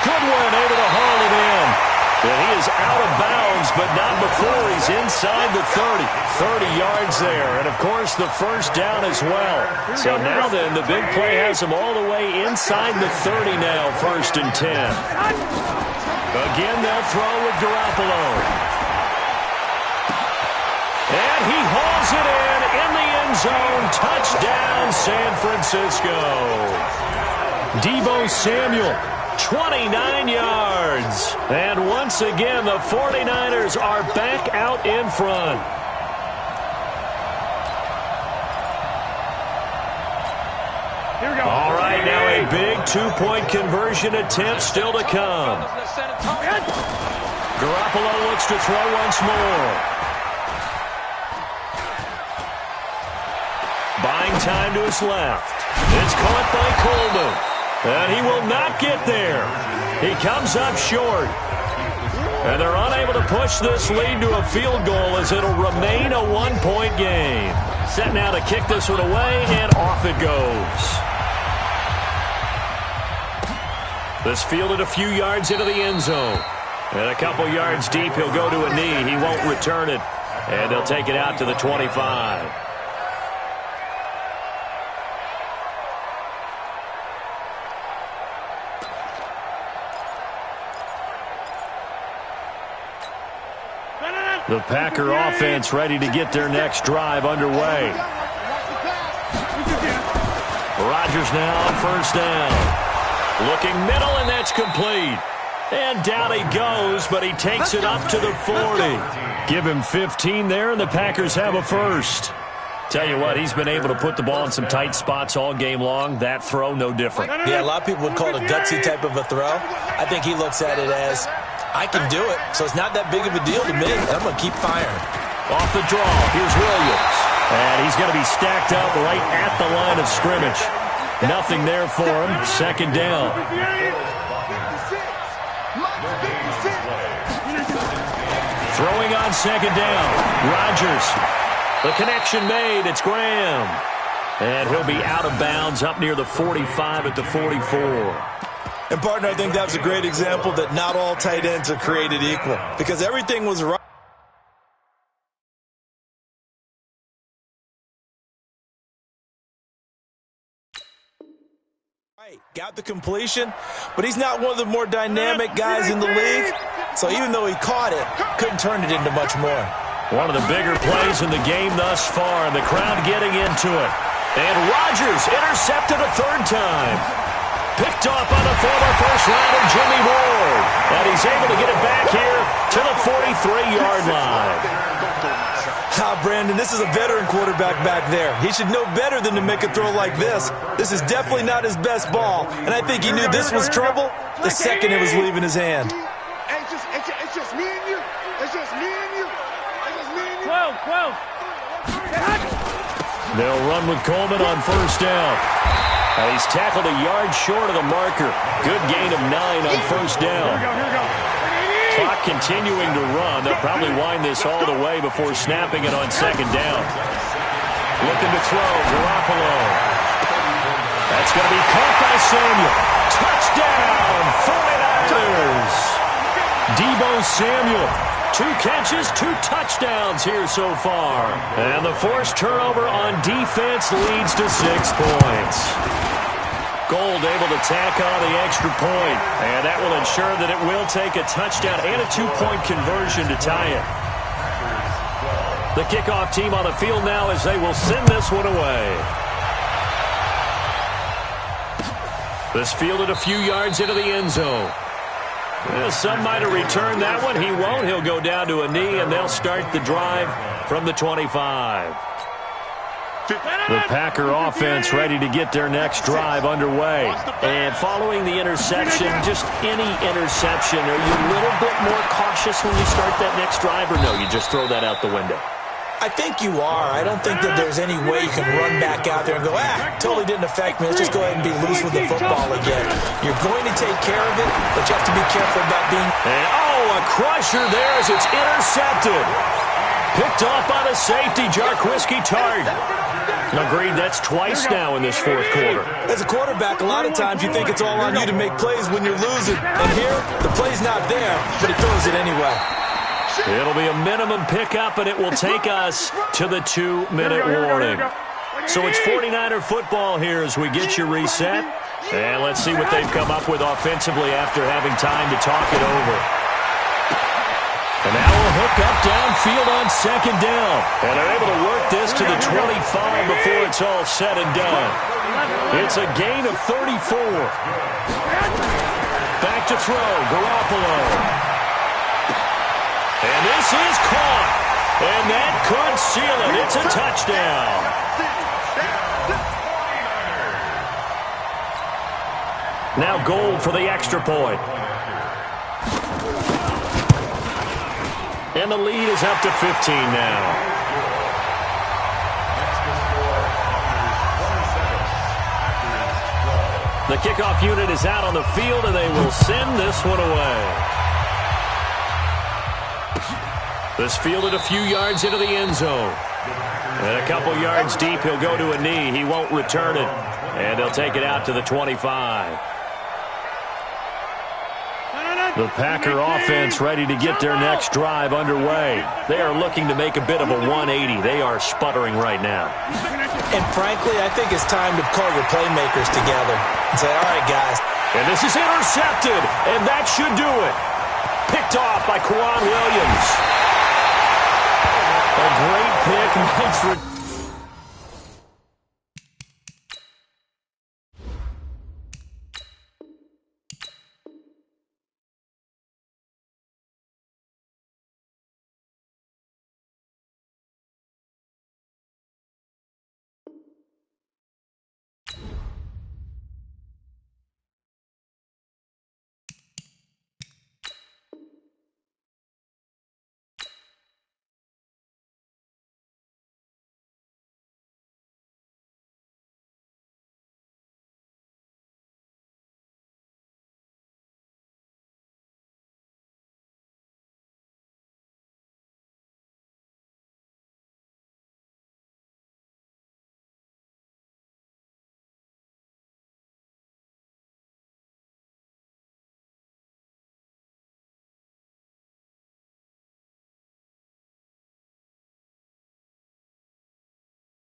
Goodwin able to haul it in. And he is out of bounds, but not before he's inside the 30. 30 yards there. And, of course, the first down as well. So now then, the big play has him all the way inside the 30 now, 1st and 10. Again, they'll throw with Garoppolo. And he hauls it in the end zone. Touchdown, San Francisco. Deebo Samuel. 29 yards. And once again, the 49ers are back out in front. Here we go. All right, now a big 2-point conversion attempt still to come. Garoppolo looks to throw once more. Buying time to his left. It's caught by Coleman. And he will not get there. He comes up short. And they're unable to push this lead to a field goal as it'll remain a one-point game. Set now to kick this one away, and off it goes. This fielded a few yards into the end zone. And a couple yards deep, he'll go to a knee. He won't return it. And they'll take it out to the 25. The Packer offense ready to get their next drive underway. Rodgers now on first down. Looking middle, and that's complete. And down he goes, but he takes it up to the 40. Give him 15 there, and the Packers have a first. Tell you what, he's been able to put the ball in some tight spots all game long. That throw, no different. Yeah, a lot of people would call it a gutsy type of a throw. I think he looks at it as, I can do it, so it's not that big of a deal to me. I'm going to keep firing. Off the draw, here's Williams. And he's going to be stacked up right at the line of scrimmage. Nothing there for him. Second down. Throwing on second down. Rodgers. The connection made. It's Graham. And he'll be out of bounds up near the 45 at the 44. And, partner, I think that was a great example that not all tight ends are created equal, because everything was right. Got the completion, but he's not one of the more dynamic guys in the league. So even though he caught it, couldn't turn it into much more. One of the bigger plays in the game thus far, and the crowd getting into it. And Rodgers intercepted a third time. Picked off on the former first-rounder Jimmy Ward. And he's able to get it back here to the 43-yard line. Brandon, this is a veteran quarterback back there. He should know better than to make a throw like this. This is definitely not his best ball, and I think he knew this was trouble the second it was leaving his hand. It's just me and you. It's just me and you. It's just me and you. 12. They'll run with Coleman on first down. He's tackled a yard short of the marker. Good gain of 9 on first down. Here we go. Clock continuing to run. They'll probably wind this all the way before snapping it on second down. Looking to throw, Garoppolo. That's going to be caught by Samuel. Touchdown, 49ers. Deebo Samuel. 2 catches, 2 touchdowns here so far. And the forced turnover on defense leads to 6 points. Gold able to tack on the extra point. And that will ensure that it will take a touchdown and a 2-point conversion to tie it. The kickoff team on the field now as they will send this one away. This fielded a few yards into the end zone. Well, some might have returned that one. He won't. He'll go down to a knee, and they'll start the drive from the 25. The Packer offense ready to get their next drive underway. And following the interception, just any interception, are you a little bit more cautious when you start that next drive, or no, you just throw that out the window? I think you are. I don't think that there's any way you can run back out there and go, totally didn't affect me. Let's just go ahead and be loose with the football again. You're going to take care of it, but you have to be careful about being... And, a crusher there as it's intercepted. Picked off by the safety, Jarquiski Tart. Agreed, that's twice now in this fourth quarter. As a quarterback, a lot of times you think it's all on you to make plays when you're losing. And here, the play's not there, but he throws it anyway. It'll be a minimum pickup, and it will take us to the 2-minute warning. So it's 49er football here as we get you reset. And let's see what they've come up with offensively after having time to talk it over. And now a hook up downfield on second down. And they're able to work this to the 25 before it's all said and done. It's a gain of 34. Back to throw, Garoppolo. And this is caught. And that could seal it. It's a touchdown. Now Gold for the extra point. And the lead is up to 15 now. The kickoff unit is out on the field, and they will send this one away. This fielded a few yards into the end zone. And a couple yards deep, he'll go to a knee. He won't return it. And they'll take it out to the 25. The Packer offense ready to get their next drive underway. They are looking to make a bit of a 180. They are sputtering right now. And frankly, I think it's time to call your playmakers together and say, all right, guys. And this is intercepted, and that should do it. Picked off by Kwan Williams. A great pick. Nice